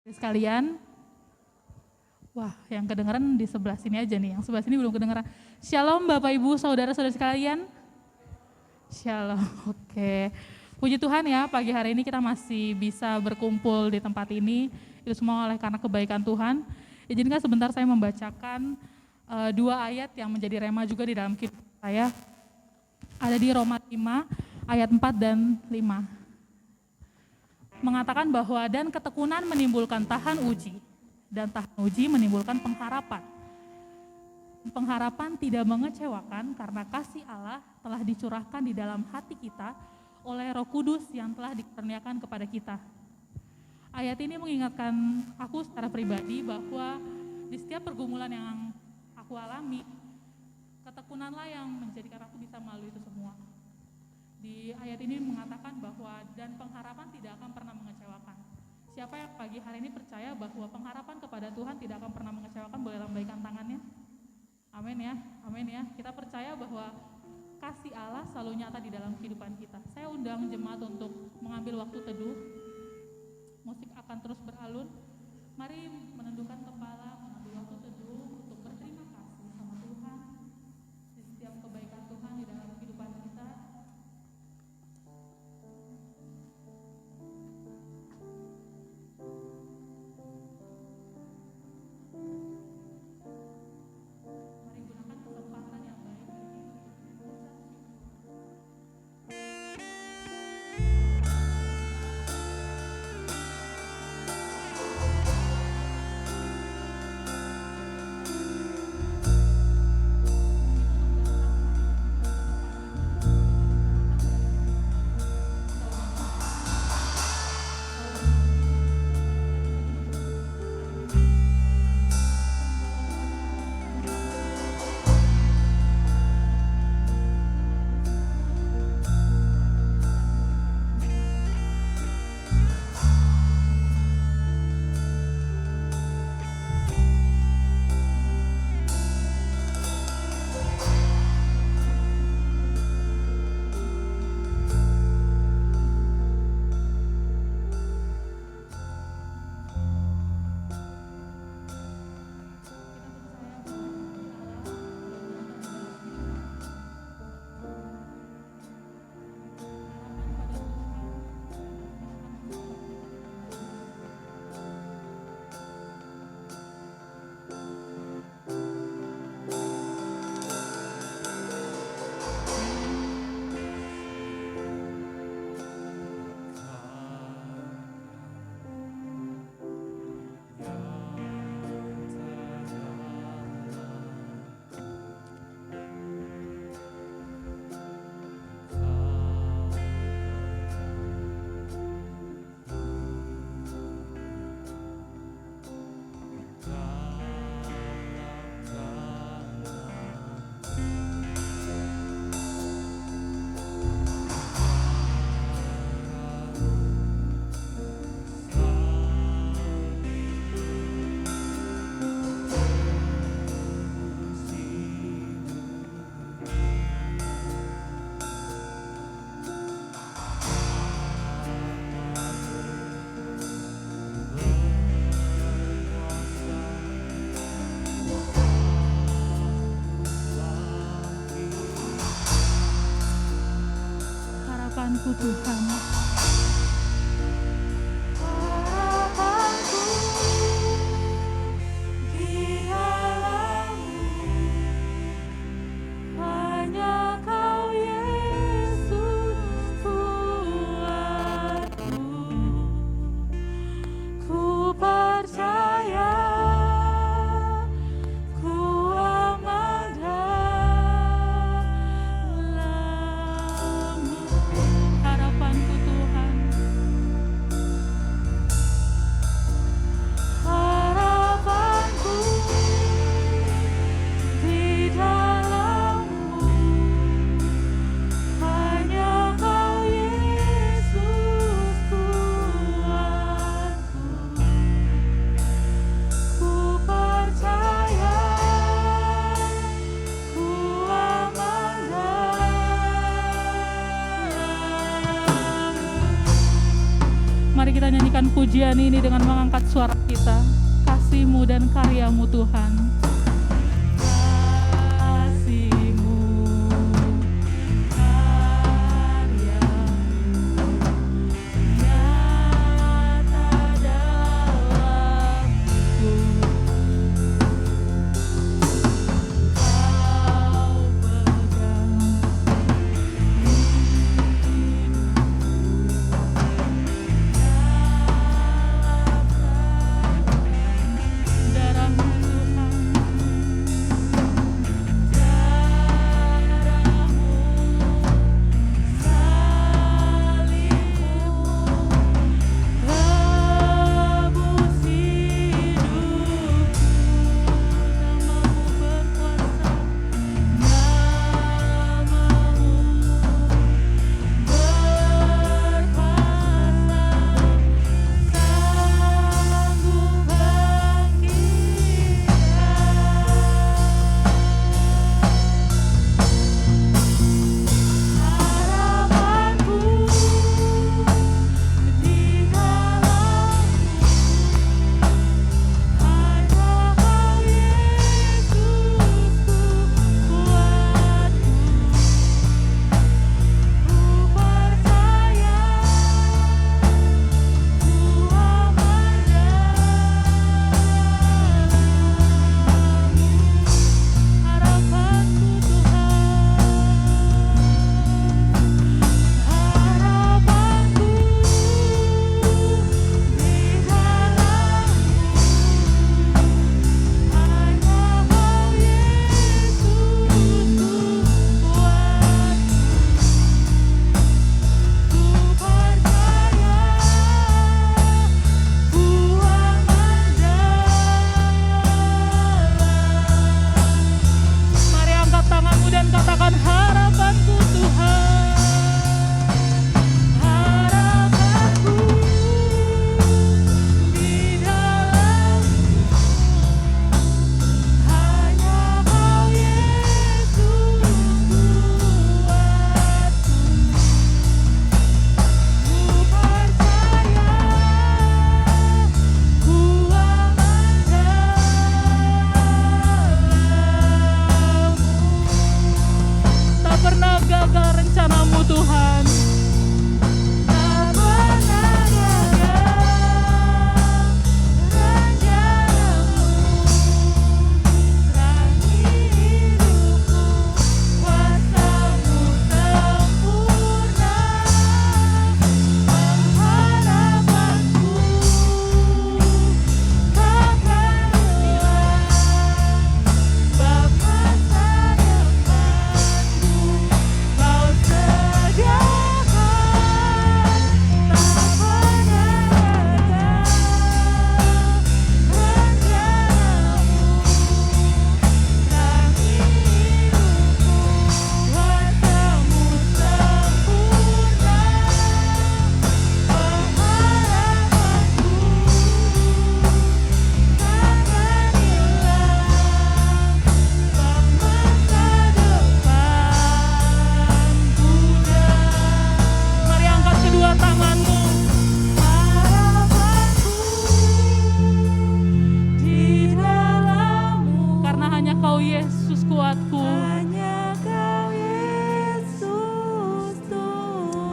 Sekalian, wah yang kedengeran di sebelah sini aja nih, yang sebelah sini belum kedengeran. Shalom Bapak Ibu, Saudara-saudara sekalian. Shalom, oke. Puji Tuhan ya, pagi hari ini kita masih bisa berkumpul di tempat ini. Itu semua oleh karena kebaikan Tuhan. Izinkan sebentar saya membacakan dua ayat yang menjadi rema juga di dalam kehidupan saya. Ada di Roma 5 ayat 4 dan 5. Mengatakan bahwa dan ketekunan menimbulkan tahan uji, dan tahan uji menimbulkan pengharapan. Pengharapan tidak mengecewakan karena kasih Allah telah dicurahkan di dalam hati kita oleh Roh Kudus yang telah dikurniakan kepada kita. Ayat ini mengingatkan aku secara pribadi bahwa di setiap pergumulan yang aku alami, ketekunanlah yang menjadikan aku bisa melalui itu semua. Di ayat ini mengatakan bahwa dan pengharapan tidak akan pernah mengecewakan. Siapa yang pagi hari ini percaya bahwa pengharapan kepada Tuhan tidak akan pernah mengecewakan, boleh lambaikan tangannya. Amin ya, amin ya. Kita percaya bahwa kasih Allah selalu nyata di dalam kehidupan kita. Saya undang jemaat untuk mengambil waktu teduh. Musik akan terus beralun. Mari menundukkan kepala, mengambil waktu teduh untuk berterima kasih sama Tuhan di setiap kebaikan Tuhan di dalam kehidupan kita. Harapanku Tuhan. nyanyikan pujian ini dengan mengangkat suara kita. Kasih-Mu dan karya-Mu Tuhan. Kasih-Mu, karya-Mu, nyata dalamku. Kau pegang darah-Mu Tuhan,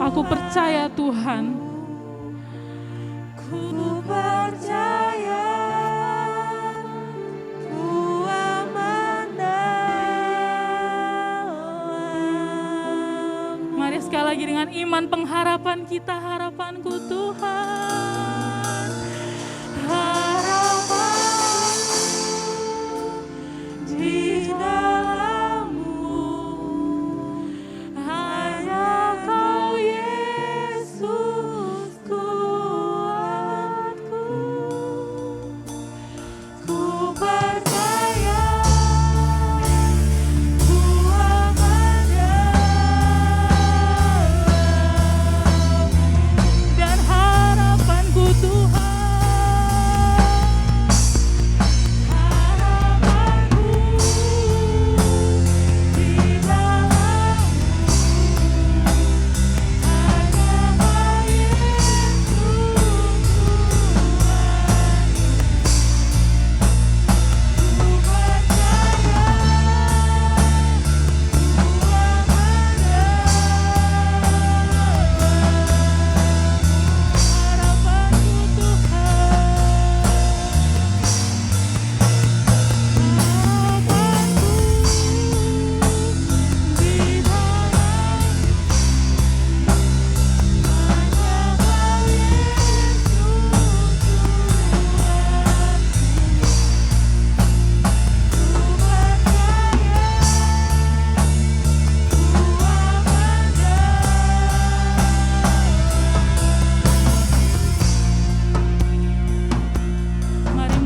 Aku percaya Tuhan. Ku percaya, ku aman dalam. Mari sekali lagi dengan iman pengharapan kita, harapanku Tuhan. Harapanku di dalam-Mu, hanya Kau Yesus kuatku. Ku percaya, ku aman dalam. Dan harapanku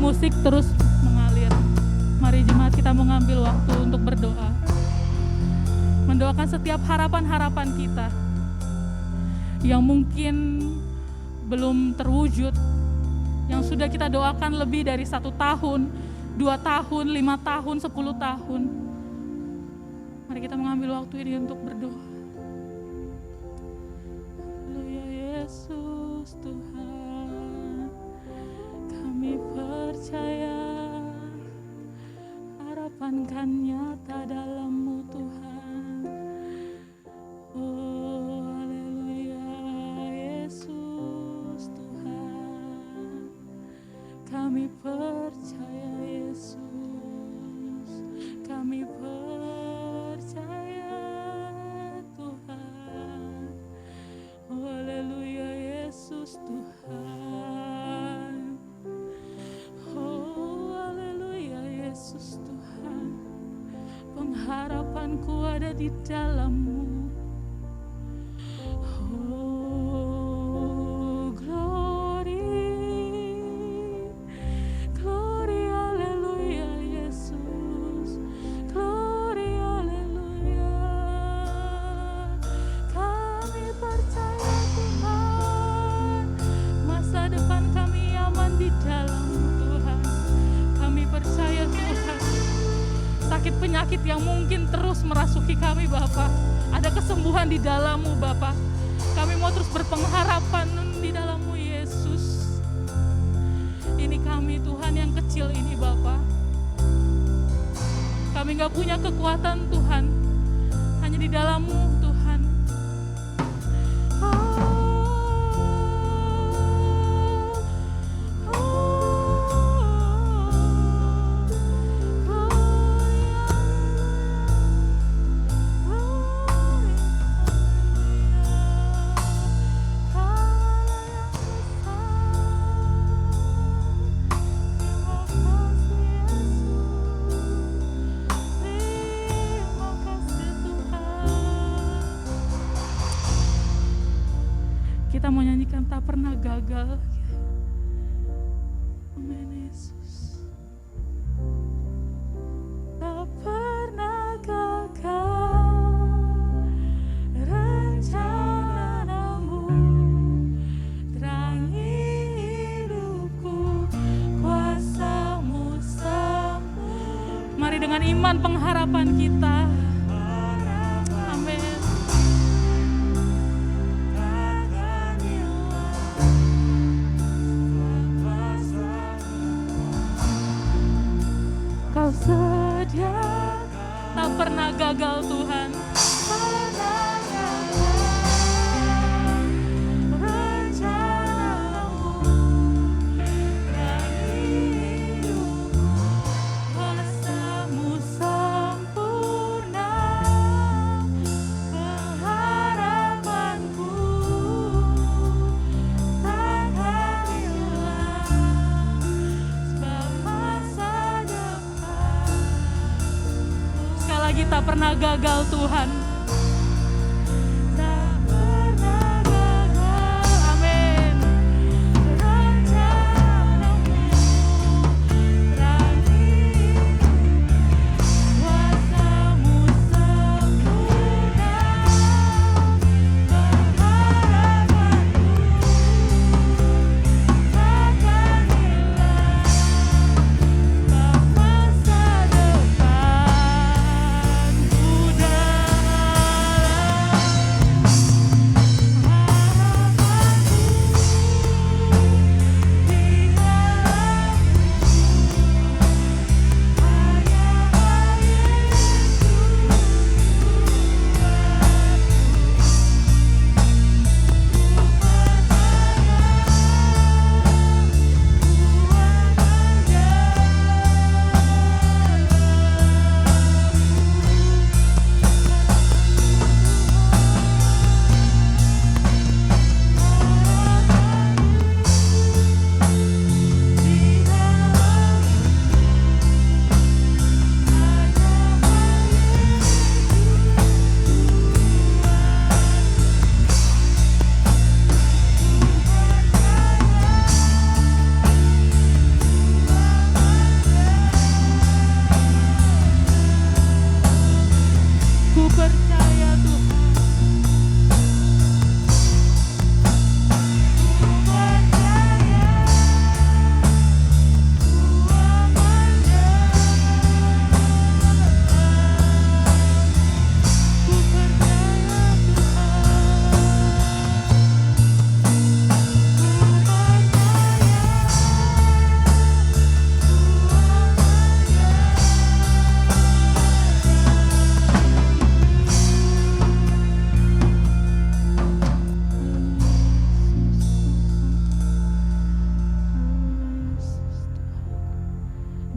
musik terus mengalir. Mari jemaat kita mengambil waktu untuk berdoa. Mendoakan setiap harapan-harapan kita yang mungkin belum terwujud, yang sudah kita doakan lebih dari 1 tahun, 2 tahun, 5 tahun, 10 tahun. Mari kita mengambil waktu ini untuk berdoa. Haleluya Yesus Tuhan, kami percaya harapan kan nyata dalam-Mu Tuhan. Oh haleluya Yesus Tuhan, kami percaya Yesus, kami percaya Tuhan. Oh haleluya Yesus Tuhan, oh haleluya Yesus Tuhan, pengharapanku ada di dalam-Mu. Oh glory, glory haleluya Yesus, glory haleluya. Kami percaya Tuhan, masa depan kami aman di dalam-Mu Tuhan. Kami percaya Tuhan, sakit penyakit yang mungkin terus merasuki kami Bapa, ada kesembuhan di dalam-Mu Bapa. Kami mau terus berpengharapan di dalam-Mu Yesus. Ini kami Tuhan yang kecil ini Bapa. Kami gak punya kekuatan Tuhan, hanya di dalam-Mu Tuhan. Kita mau nyanyikan tak pernah gagal. Amin Yesus. Tak pernah gagal rencana-Mu, terangi hidupku, kuasa-Mu sempurna. Mari dengan iman pengharapan kita. Amin. Kau sedia, tak pernah gagal Tuhan. Kuasa-Mu sempurna, pengharapanku takkan hilang, sebab masa depan. Sekali lagi, tak pernah gagal Tuhan. Tak pernah gagal. Amin. Rencana-Mu terangi, kuasa-Mu sempurna, pengharapanku takkan hilang, sebab masa depan ku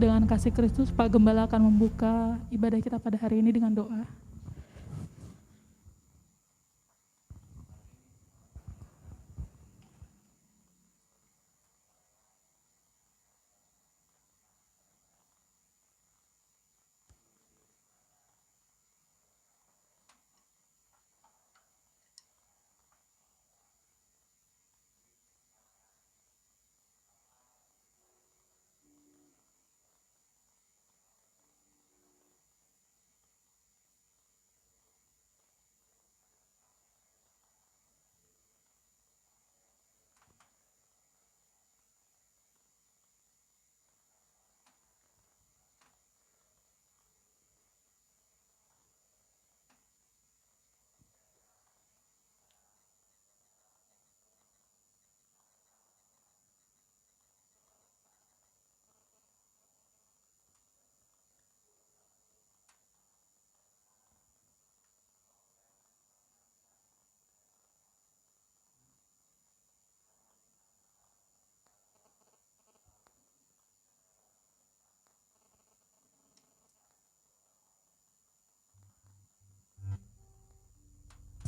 Dengan kasih Kristus, Pak Gembala akan membuka ibadah kita pada hari ini dengan doa.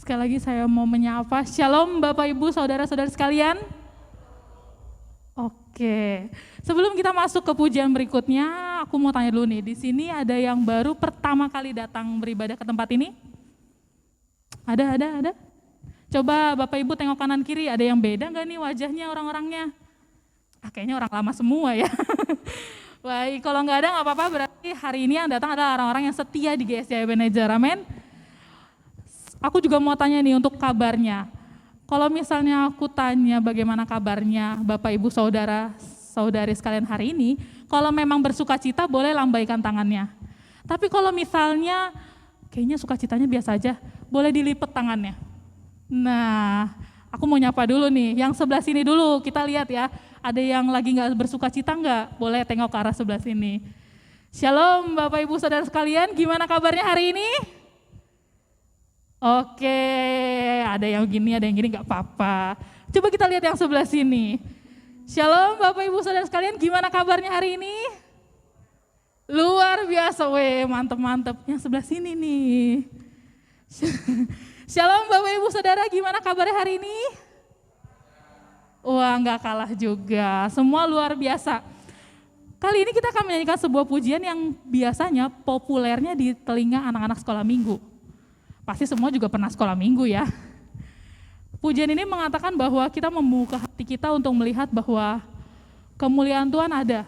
Sekali lagi saya mau menyapa, Shalom Bapak Ibu Saudara-saudara sekalian. Oke, sebelum kita masuk ke pujian berikutnya, aku mau tanya dulu nih, di sini ada yang baru pertama kali datang beribadah ke tempat ini? Ada? Coba Bapak Ibu tengok kanan kiri, ada yang beda nggak nih wajahnya orang-orangnya? Kayaknya orang lama semua ya. Baik, kalau nggak ada nggak apa-apa, berarti hari ini yang datang adalah orang-orang yang setia di GSI Ebenezer, amin. Aku juga mau tanya nih untuk kabarnya. Kalau misalnya aku tanya bagaimana kabarnya Bapak Ibu Saudara-saudari sekalian hari ini, kalau memang bersuka cita boleh lambaikan tangannya. Tapi kalau misalnya kayaknya sukacitanya biasa aja, boleh dilipat tangannya. Nah, aku mau nyapa dulu nih, yang sebelah sini dulu kita lihat ya, ada yang lagi nggak bersuka cita nggak? Boleh tengok ke arah sebelah sini. Shalom Bapak Ibu Saudara sekalian, gimana kabarnya hari ini? Oke, ada yang gini, nggak apa-apa. Coba kita lihat yang sebelah sini. Shalom Bapak Ibu Saudara sekalian, gimana kabarnya hari ini? Luar biasa, mantep-mantep. Yang sebelah sini nih. Shalom Bapak Ibu Saudara, gimana kabarnya hari ini? Wah, nggak kalah juga, semua luar biasa. Kali ini kita akan menyanyikan sebuah pujian yang biasanya populernya di telinga anak-anak sekolah minggu. Pasti semua juga pernah sekolah minggu ya. Pujian ini mengatakan bahwa kita membuka hati kita untuk melihat bahwa kemuliaan Tuhan ada.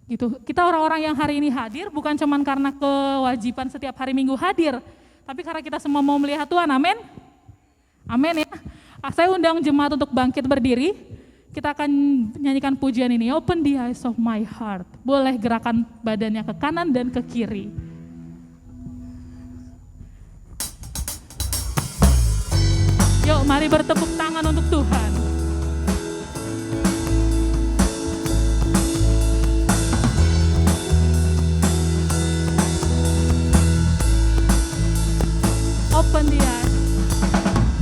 Gitu. Kita orang-orang yang hari ini hadir bukan cuma karena kewajiban setiap hari Minggu hadir, tapi karena kita semua mau melihat Tuhan, amin? Amin ya. Saya undang jemaat untuk bangkit berdiri. Kita akan nyanyikan pujian ini, Open the Eyes of My Heart. Boleh gerakan badannya ke kanan dan ke kiri. Yuk mari bertepuk tangan untuk Tuhan. Open the eyes.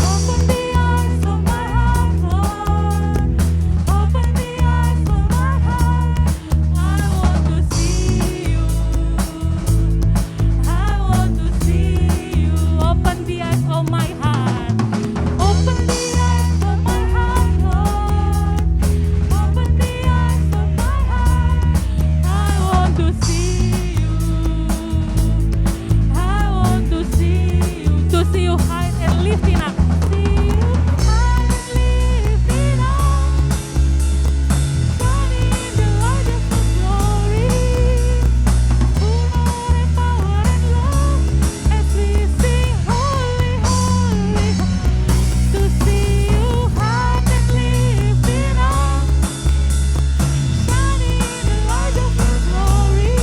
Open the eyes of my heart, Lord. Open the eyes of my heart. I want to see you. I want to see you. Open the eyes of my heart. Open the eyes of my heart, Lord. Open the eyes of my heart. I want to see you. I want to see you. To see you high and lifting up. See you high and lifted up, shining in the light of your glory, full of power and love, as we sing holy, holy. To see you high and lifted up, shining in the light of your glory,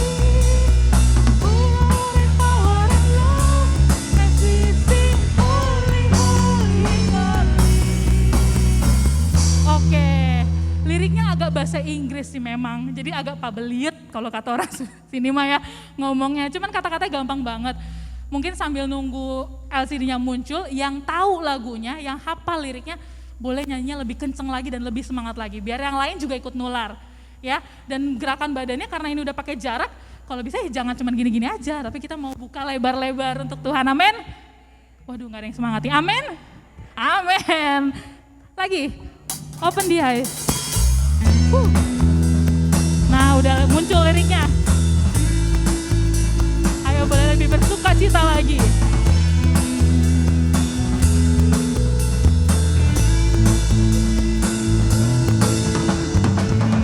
full of power and love, as we sing holy, holy, holy. Oke, liriknya agak bahasa Inggris sih memang, jadi agak pabelit kalau kata orang sini mah ya ngomongnya, cuman kata-katanya gampang banget. Mungkin sambil nunggu LCD-nya muncul, yang tahu lagunya, yang hafal liriknya, boleh nyanyinya lebih kenceng lagi dan lebih semangat lagi, biar yang lain juga ikut nular. ya. Dan gerakan badannya karena ini udah pakai jarak, kalau bisa ya jangan cuma gini-gini aja, tapi kita mau buka lebar-lebar untuk Tuhan, amin. Waduh, gak ada yang semangati, amin. Amin. Lagi, open the eyes. Nah, udah muncul liriknya. Ayo boleh lebih bersuka cita lagi.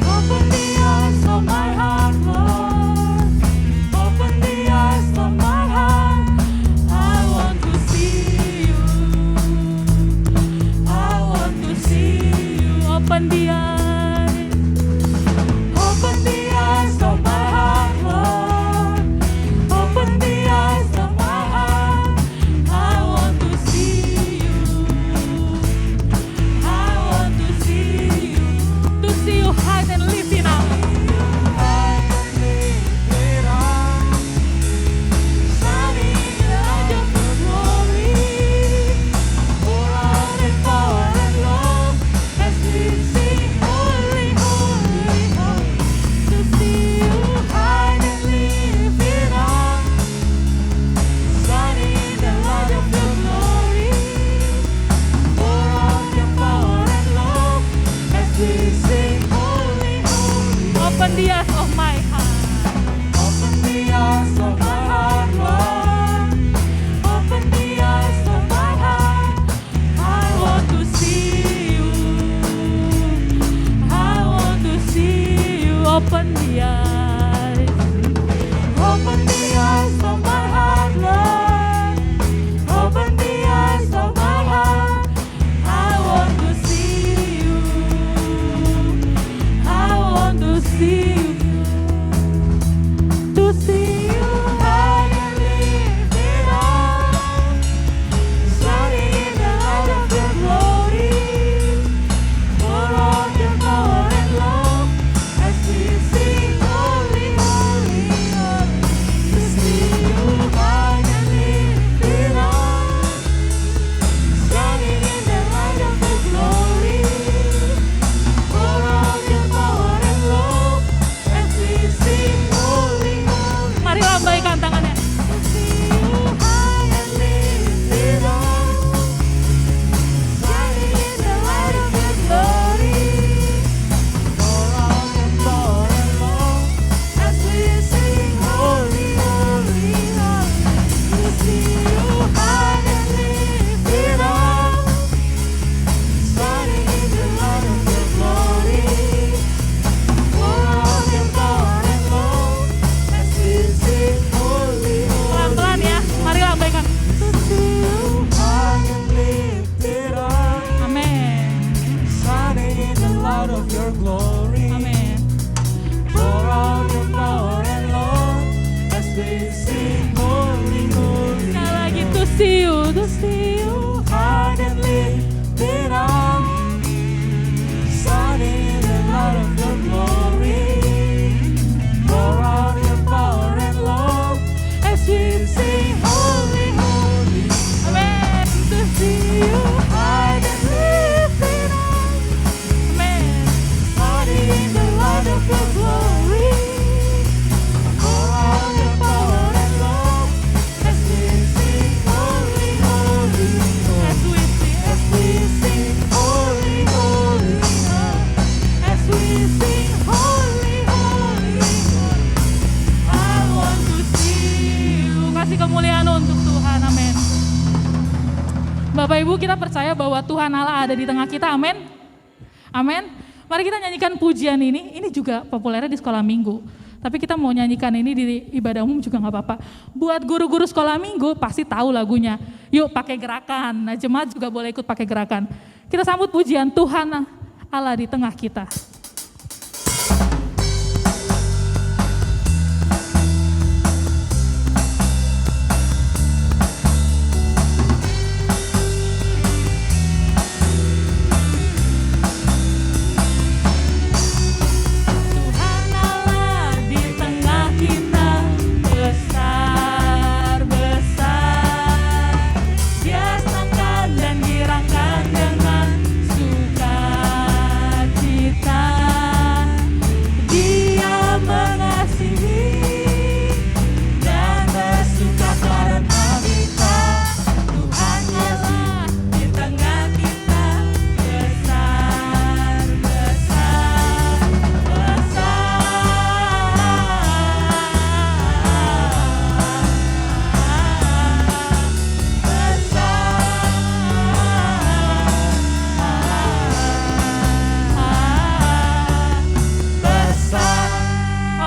Open the eyes of my heart, Lord. Open the eyes of my heart. I want to see you. I want to see you. Open the eyes. Open the eyes of my heart, Lord. Open the eyes of my heart. I want to see you. I want to see you. To see you high and lifted up. High and lifted up, shining in the light of your glory. Pour out in power and love as we sing, holy, holy, holy. To see you high and lifted up, shining in the light of your glory. Pour out your power and love as we sing, holy, holy. Open the eyes of my heart. Open the eyes of my heart, Lord. Open the eyes of my heart. I want to see you. I want to see you. Open the eyes. Open the eyes of my heart, Lord. Open the eyes of my heart. I want to see you. I want to see you. To see you high and lifted up, shining in the light of your glory. Pour out your power and love as we sing, holy, holy, holy. To see you high and lifted up, shining in the light of your glory. Pour out your power and love as we sing, holy, holy. Mari lambaikan tangannya. To see you high and lifted up, shining in the light of your glory. Pour out your power and love as we sing, holy, holy, holy. To see you high and lifted up, shining in the light of your glory. Pour out your power and love as we sing, holy, holy. Pelan-pelan ya. Mari lambaikan. To see you high and lifted up, Amin. shining in the light of your glory. Amin. Pour out your power and love as we sing, holy, holy. Sekali lagi, to see you. To see you. High and lifted up, shining in the light of your glory. Pour out your power and love as we sing, holy, holy. Amin. To see you high and lifted up, Amin. shining in the light of your glory. Pour out your power and love as we sing, holy, holy, holy. As we sing. As we sing, holy, holy, holy. As we sing, holy, holy, holy. I want to see you. Kasih kemuliaan untuk Tuhan, amin. Bapak Ibu, kita percaya bahwa Tuhan Allah ada di tengah kita, amin. Amin. Mari kita nyanyikan pujian ini juga populernya di sekolah minggu. Tapi kita mau nyanyikan ini di ibadah umum juga nggak apa-apa. Buat guru-guru sekolah minggu pasti tahu lagunya. Yuk pakai gerakan, nah jemaat juga boleh ikut pakai gerakan. Kita sambut pujian Tuhan Allah di tengah kita. Tuhan Allah di tengah kita, besar, besar. Dia sangkan dan girangkan dengan sukacita.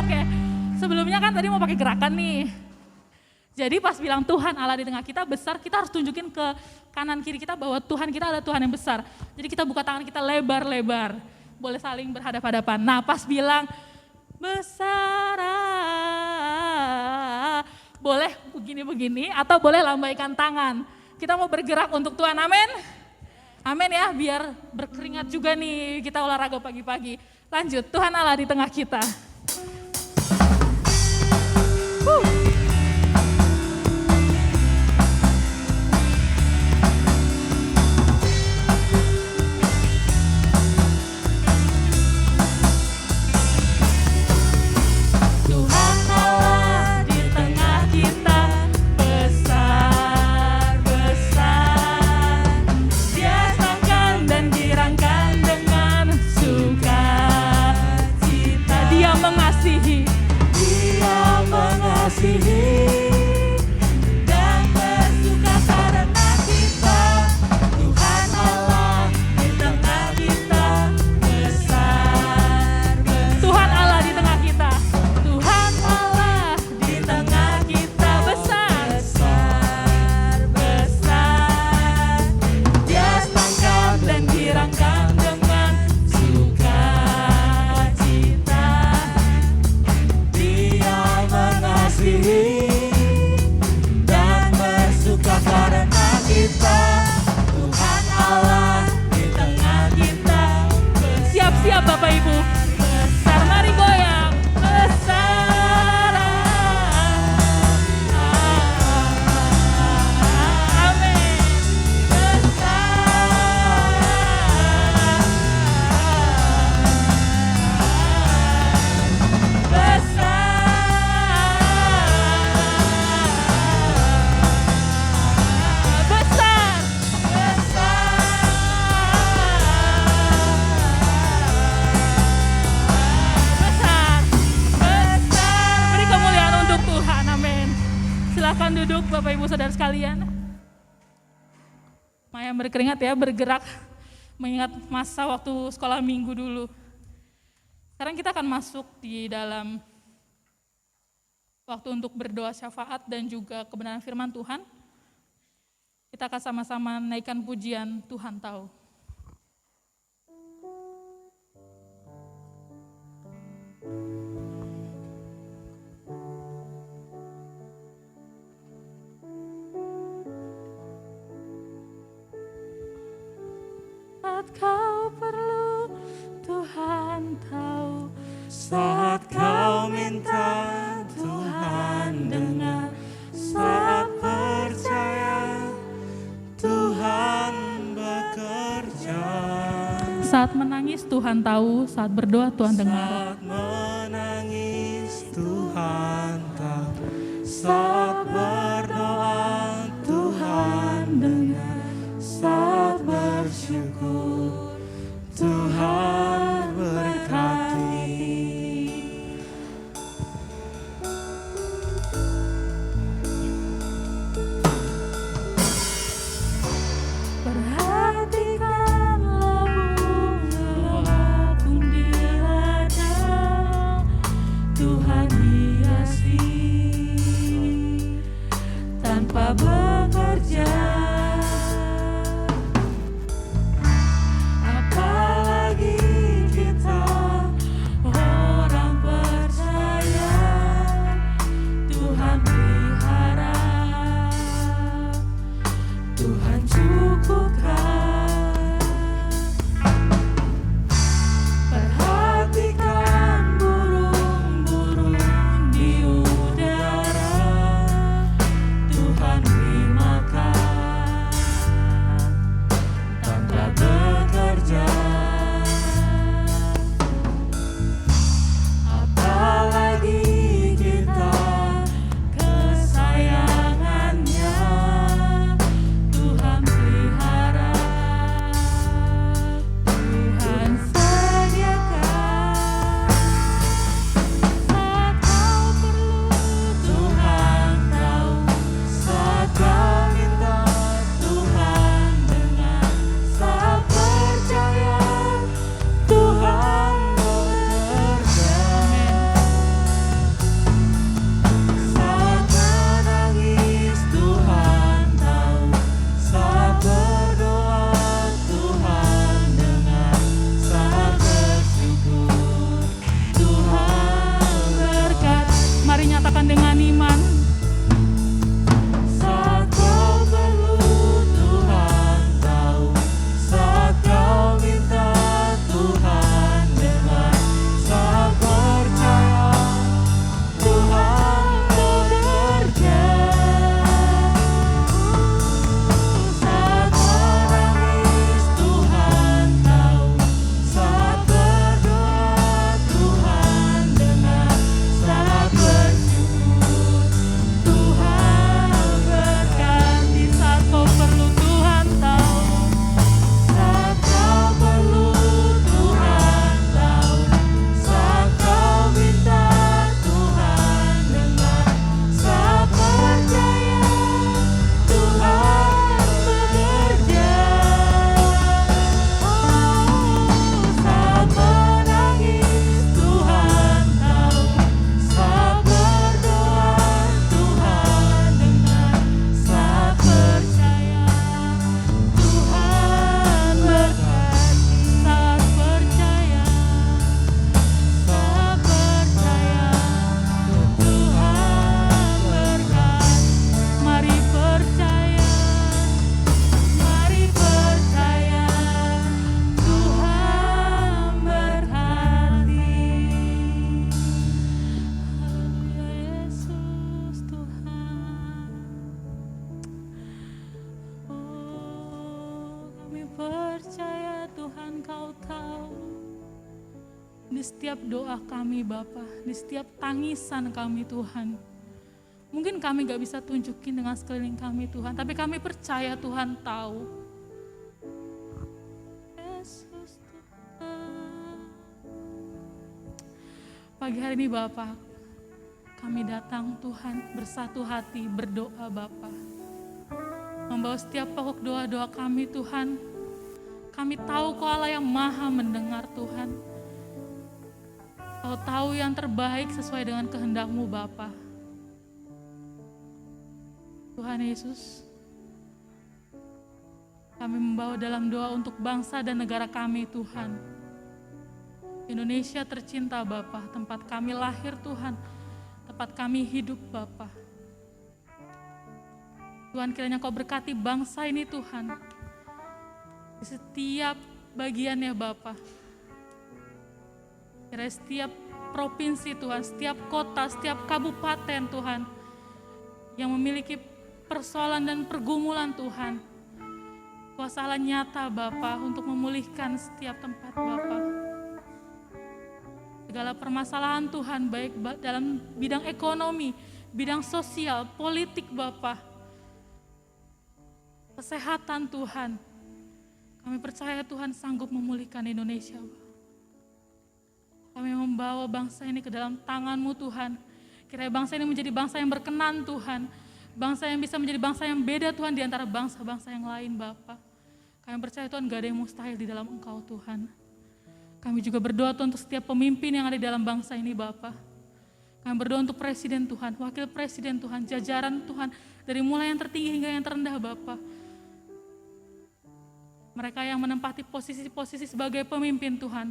Oke. Sebelumnya kan tadi mau pakai gerakan nih. Jadi pas bilang Tuhan Allah di tengah kita besar, kita harus tunjukin ke kanan kiri kita bahwa Tuhan kita adalah Tuhan yang besar. Jadi kita buka tangan kita lebar-lebar. Boleh saling berhadapan-hadapan. Nah pas bilang besar, boleh begini-begini atau boleh lambaikan tangan. Kita mau bergerak untuk Tuhan, amin? Amin ya, biar berkeringat juga nih kita olahraga pagi-pagi. Lanjut, Tuhan Allah di tengah kita. Tuhan Allah di tengah kita besar, besar. Dia sangkan dan dirangkan dengan sukacita. Dia mengasihi. Dia mengasihi dan bersuka karena kita. Tuhan Allah di tengah kita besar, besar. Tuhan Allah di tengah kita. Tuhan Allah di tengah kita besar, besar, besar. Dia sangkan dan dirangkan dengan sukacita. Dia mengasihi dan bersuka karena kita. Tuhan Allah di tengah kita besar. Siap-siap Bapak Ibu. Besar, mari goyang. Besar. Amin. Besar. Besar. Beri kemuliaan untuk Tuhan, amin. Silakan duduk Bapak Ibu Saudara sekalian. Maya berkeringat ya, bergerak mengingat masa waktu sekolah minggu dulu. Sekarang kita akan masuk di dalam waktu untuk berdoa syafaat dan juga kebenaran firman Tuhan. Kita akan sama-sama naikkan pujian Tuhan tahu. Saat kau perlu, Tuhan tahu. Saat kau minta, Tuhan dengar. Saat percaya, Tuhan bekerja. Saat menangis Tuhan tahu, saat berdoa Tuhan dengar. Saat menangis, Tuhan tahu. Saat berdoa, Tuhan dengar. Saat bersyukur, Tuhan berkati. Perhatikanlah bunga-bunga di ladang. setiap doa kami Bapa, di setiap tangisan kami Tuhan. Mungkin kami gak bisa tunjukin dengan sekeliling kami Tuhan, tapi kami percaya Tuhan tahu. Yesus Tuhan. Pagi hari ini Bapa, kami datang Tuhan bersatu hati berdoa Bapa. Membawa setiap pokok doa-doa kami Tuhan. Kami tahu Kau Allah yang maha mendengar Tuhan. Kau tahu yang terbaik sesuai dengan kehendak-Mu Bapa. Tuhan Yesus, kami membawa dalam doa untuk bangsa dan negara kami Tuhan. Indonesia tercinta Bapa, tempat kami lahir Tuhan, tempat kami hidup Bapa. Tuhan, kiranya Kau berkati bangsa ini Tuhan, di setiap bagiannya Bapa. Kiranya setiap provinsi Tuhan, setiap kota, setiap kabupaten Tuhan, yang memiliki persoalan dan pergumulan Tuhan, kuasa Allah nyata Bapa untuk memulihkan setiap tempat Bapa. Segala permasalahan Tuhan, baik dalam bidang ekonomi, bidang sosial, politik Bapa, kesehatan Tuhan, kami percaya Tuhan sanggup memulihkan Indonesia. Kami membawa bangsa ini ke dalam tangan-Mu Tuhan. Kiranya bangsa ini menjadi bangsa yang berkenan Tuhan. Bangsa yang bisa menjadi bangsa yang beda Tuhan di antara bangsa-bangsa yang lain Bapa. Kami percaya Tuhan gak ada yang mustahil di dalam Engkau Tuhan. Kami juga berdoa Tuhan untuk setiap pemimpin yang ada di dalam bangsa ini Bapa. Kami berdoa untuk Presiden Tuhan, Wakil Presiden Tuhan, jajaran Tuhan, dari mulai yang tertinggi hingga yang terendah Bapa. Mereka yang menempati posisi-posisi sebagai pemimpin Tuhan,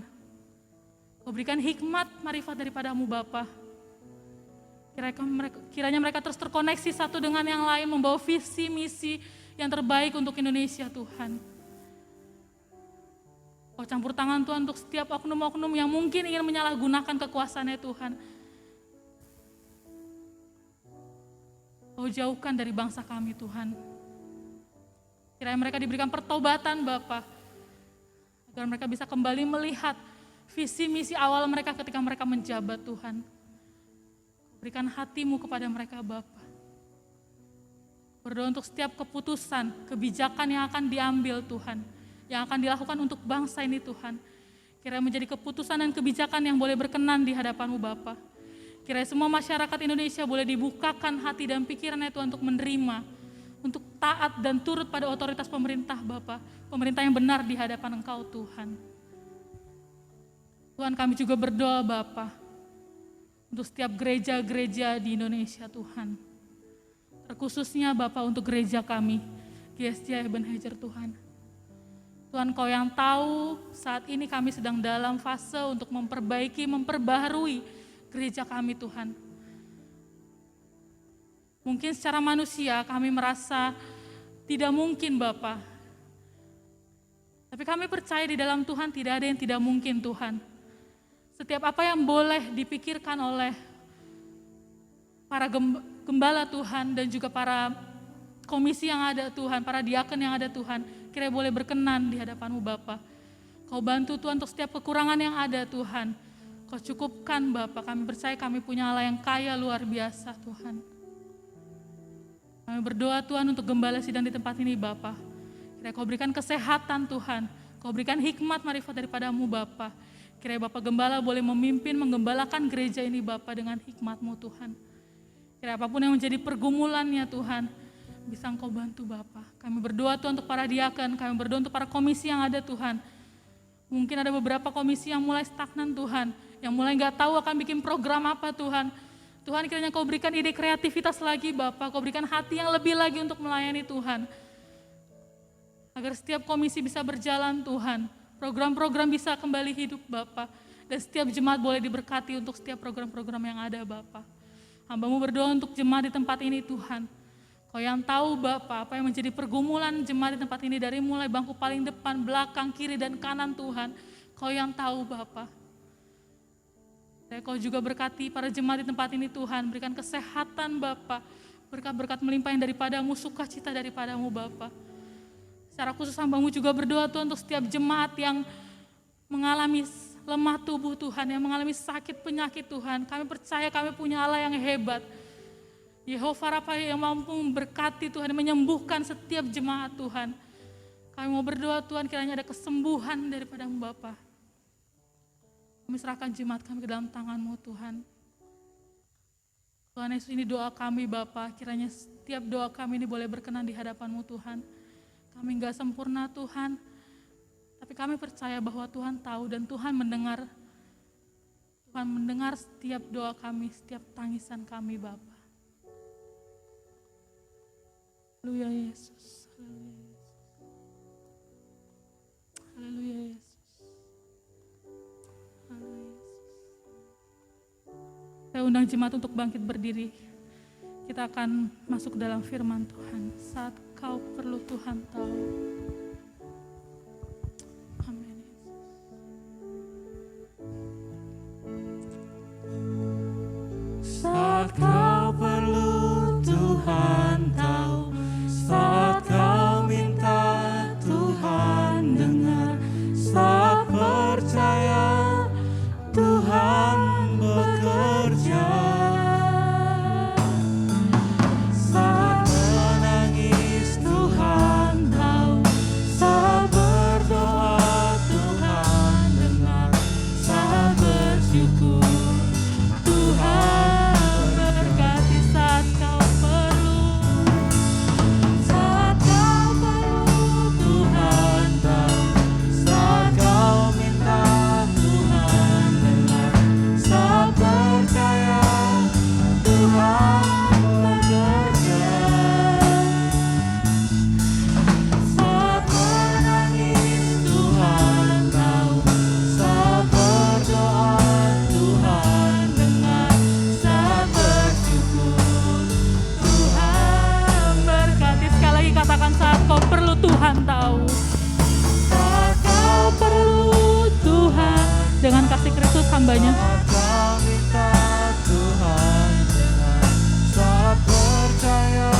Kau berikan hikmat marifat daripada-Mu Bapa. Kiranya mereka terus terkoneksi satu dengan yang lain, membawa visi misi yang terbaik untuk Indonesia Tuhan. Kau campur tangan Tuhan untuk setiap oknum-oknum yang mungkin ingin menyalahgunakan kekuasaannya Tuhan. Kau jauhkan dari bangsa kami Tuhan. Kiranya mereka diberikan pertobatan Bapa, agar mereka bisa kembali melihat visi misi awal mereka ketika mereka menjabat Tuhan. Berikan hati-Mu kepada mereka Bapa. Berdoa untuk setiap keputusan, kebijakan yang akan diambil Tuhan, yang akan dilakukan untuk bangsa ini Tuhan. Kiranya menjadi keputusan dan kebijakan yang boleh berkenan di hadapan-Mu Bapa. Kiranya semua masyarakat Indonesia boleh dibukakan hati dan pikirannya Tuhan untuk menerima, untuk taat dan turut pada otoritas pemerintah Bapa, pemerintah yang benar di hadapan Engkau Tuhan. Tuhan, kami juga berdoa Bapa untuk setiap gereja-gereja di Indonesia Tuhan. Terkhususnya Bapa untuk gereja kami, GSJ Ebenezer Tuhan. Tuhan, Kau yang tahu saat ini kami sedang dalam fase untuk memperbaiki, memperbaharui gereja kami Tuhan. Mungkin secara manusia kami merasa tidak mungkin Bapa. Tapi kami percaya di dalam Tuhan tidak ada yang tidak mungkin Tuhan. Setiap apa yang boleh dipikirkan oleh para gembala Tuhan dan juga para komisi yang ada Tuhan, para diaken yang ada Tuhan, kiranya boleh berkenan di hadapan-Mu Bapa. Kau bantu Tuhan untuk setiap kekurangan yang ada Tuhan. Kau cukupkan Bapa, kami percaya kami punya Allah yang kaya luar biasa Tuhan. Kami berdoa Tuhan untuk gembala sidang di tempat ini Bapa. Kiranya Kau berikan kesehatan Tuhan, Kau berikan hikmat marifat daripada-Mu Bapa. Kiranya Bapak Gembala boleh memimpin, menggembalakan gereja ini Bapa dengan hikmat-Mu Tuhan. Kiranya apapun yang menjadi pergumulannya Tuhan, bisa Engkau bantu Bapa. Kami berdoa Tuhan untuk para diaken, kami berdoa untuk para komisi yang ada Tuhan. Mungkin ada beberapa komisi yang mulai stagnan Tuhan, yang mulai gak tahu akan bikin program apa Tuhan. Tuhan, kiranya Kau berikan ide kreativitas lagi Bapa, Kau berikan hati yang lebih lagi untuk melayani Tuhan. Agar setiap komisi bisa berjalan Tuhan, program-program bisa kembali hidup Bapa, dan setiap jemaat boleh diberkati untuk setiap program-program yang ada Bapa. Hamba-Mu berdoa untuk jemaat di tempat ini Tuhan. Kau yang tahu Bapa apa yang menjadi pergumulan jemaat di tempat ini dari mulai bangku paling depan, belakang, kiri dan kanan Tuhan. Kau yang tahu Bapa. Kau juga berkati para jemaat di tempat ini Tuhan, berikan kesehatan Bapa, berkat-berkat melimpah yang daripada-Mu, sukacita daripada-Mu Bapa. Secara khusus hamba-Mu juga berdoa Tuhan untuk setiap jemaat yang mengalami lemah tubuh Tuhan, yang mengalami sakit penyakit Tuhan. Kami percaya kami punya Allah yang hebat. Yehova Rafa yang mampu memberkati Tuhan, menyembuhkan setiap jemaat Tuhan. Kami mau berdoa Tuhan, kiranya ada kesembuhan daripada-Mu Bapa. Kami serahkan jemaat kami ke dalam tangan-Mu Tuhan. Tuhan Yesus, ini doa kami Bapa, kiranya setiap doa kami ini boleh berkenan di hadapan-Mu Tuhan. Kami enggak sempurna Tuhan, tapi kami percaya bahwa Tuhan tahu dan Tuhan mendengar. Tuhan mendengar setiap doa kami, setiap tangisan kami Bapa. Haleluya Yesus. Haleluya Yesus. Haleluya Yesus. Saya undang jemaat untuk bangkit berdiri. Kita akan masuk dalam firman Tuhan. Saat kau perlu Tuhan tahu. Amin Yesus. Saat kau perlu Tuhan tahu, saat kau minta Tuhan dengar, saat percaya Tuhan bekerja, saat menangis Tuhan tahu, saat berdoa Tuhan dengar, saat bersyukur Tuhan berkati. Saat kau perlu, saat kau perlu Tuhan tahu, saat kau minta Tuhan dengar, saat percaya Tuhan bekerja, saat menangis Tuhan tahu, saat berdoa Tuhan dengar, saat bersyukur Tuhan berkati. Sekali lagi katakan, saat kau perlu Tuhan tahu. saat kau perlu Tuhan, Dengan kasih Kristus hambanya, saat kau minta Tuhan dengar, saat percaya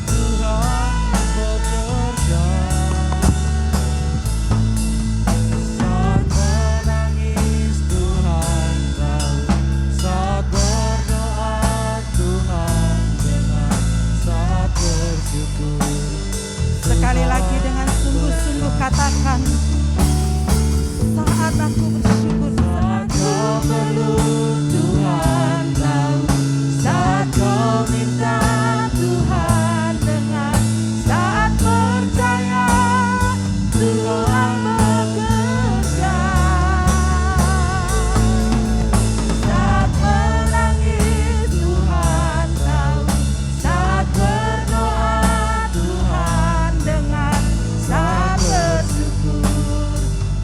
Tuhan bekerja, saat menangis Tuhan tahu, saat berdoa Tuhan dengar, saat bersyukur. Sekali lagi dengan sungguh-sungguh katakan, saat aku bersyukur, Saat kau perlu Tuhan tahu, saat kau minta Tuhan dengar, saat percaya Tuhan bekerja, saat menangis Tuhan tahu, saat berdoa Tuhan dengar, saat bersyukur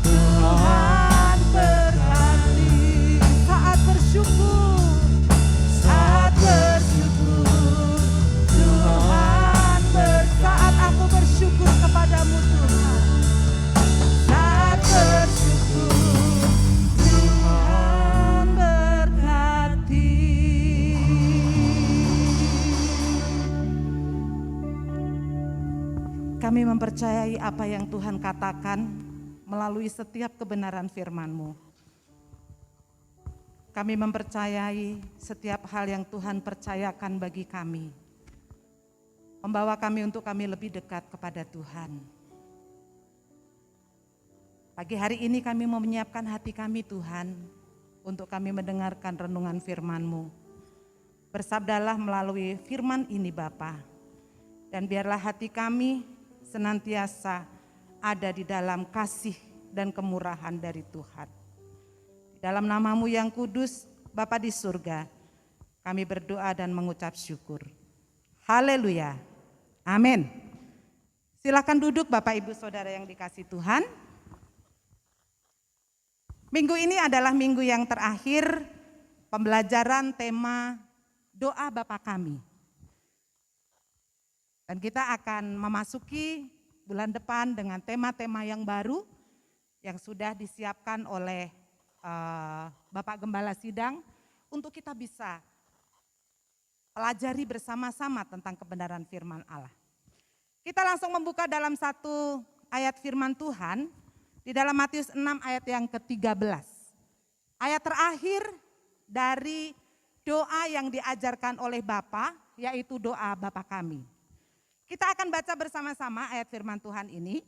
Tuhan berkati. saat bersyukur, Saat bersyukur Tuhan saat aku bersyukur kepadamu Tuhan, saat bersyukur Tuhan berkati. Kami mempercayai apa yang Tuhan katakan melalui setiap kebenaran firman-Mu. Kami mempercayai setiap hal yang Tuhan percayakan bagi kami, membawa kami untuk kami lebih dekat kepada Tuhan. Pagi hari ini kami mau menyiapkan hati kami Tuhan, untuk kami mendengarkan renungan firman-Mu. Bersabdalah melalui firman ini Bapa, dan biarlah hati kami senantiasa ada di dalam kasih dan kemurahan dari Tuhan. Di dalam nama-Mu yang kudus, Bapa di surga, kami berdoa dan mengucap syukur. Haleluya. Amin. Silakan duduk Bapak Ibu Saudara yang dikasih Tuhan. Minggu ini adalah minggu yang terakhir pembelajaran tema doa Bapa kami. Dan kita akan memasuki bulan depan dengan tema-tema yang baru yang sudah disiapkan oleh Bapak Gembala Sidang untuk kita bisa pelajari bersama-sama tentang kebenaran firman Allah. Kita langsung membuka dalam satu ayat firman Tuhan Di dalam Matius 6 ayat yang ke-13. Ayat terakhir dari doa yang diajarkan oleh Bapa, yaitu doa Bapa kami. Kita akan baca bersama-sama ayat firman Tuhan ini.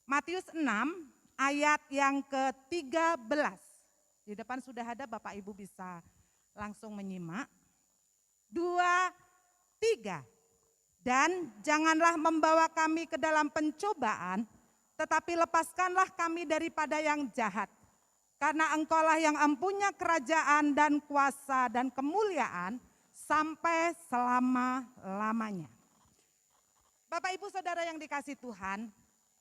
Matius 6 ayat yang ke-13. Di depan sudah ada, Bapak Ibu bisa langsung menyimak. 2, 3. Dan janganlah membawa kami ke dalam pencobaan, tetapi lepaskanlah kami daripada yang jahat. Karena Engkaulah yang empunya kerajaan dan kuasa dan kemuliaan sampai selama-lamanya. Bapak Ibu Saudara yang dikasihi Tuhan,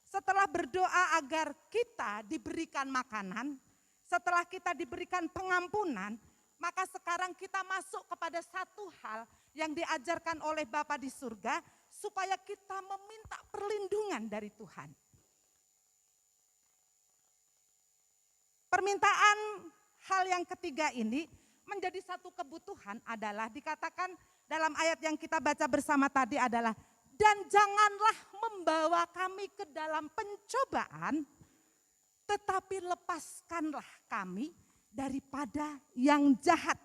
setelah berdoa agar kita diberikan makanan, setelah kita diberikan pengampunan, maka sekarang kita masuk kepada satu hal yang diajarkan oleh Bapa di surga, supaya kita meminta perlindungan dari Tuhan. Permintaan hal yang ketiga ini menjadi satu kebutuhan adalah dikatakan dalam ayat yang kita baca bersama tadi adalah, dan janganlah membawa kami ke dalam pencobaan, tetapi lepaskanlah kami daripada yang jahat.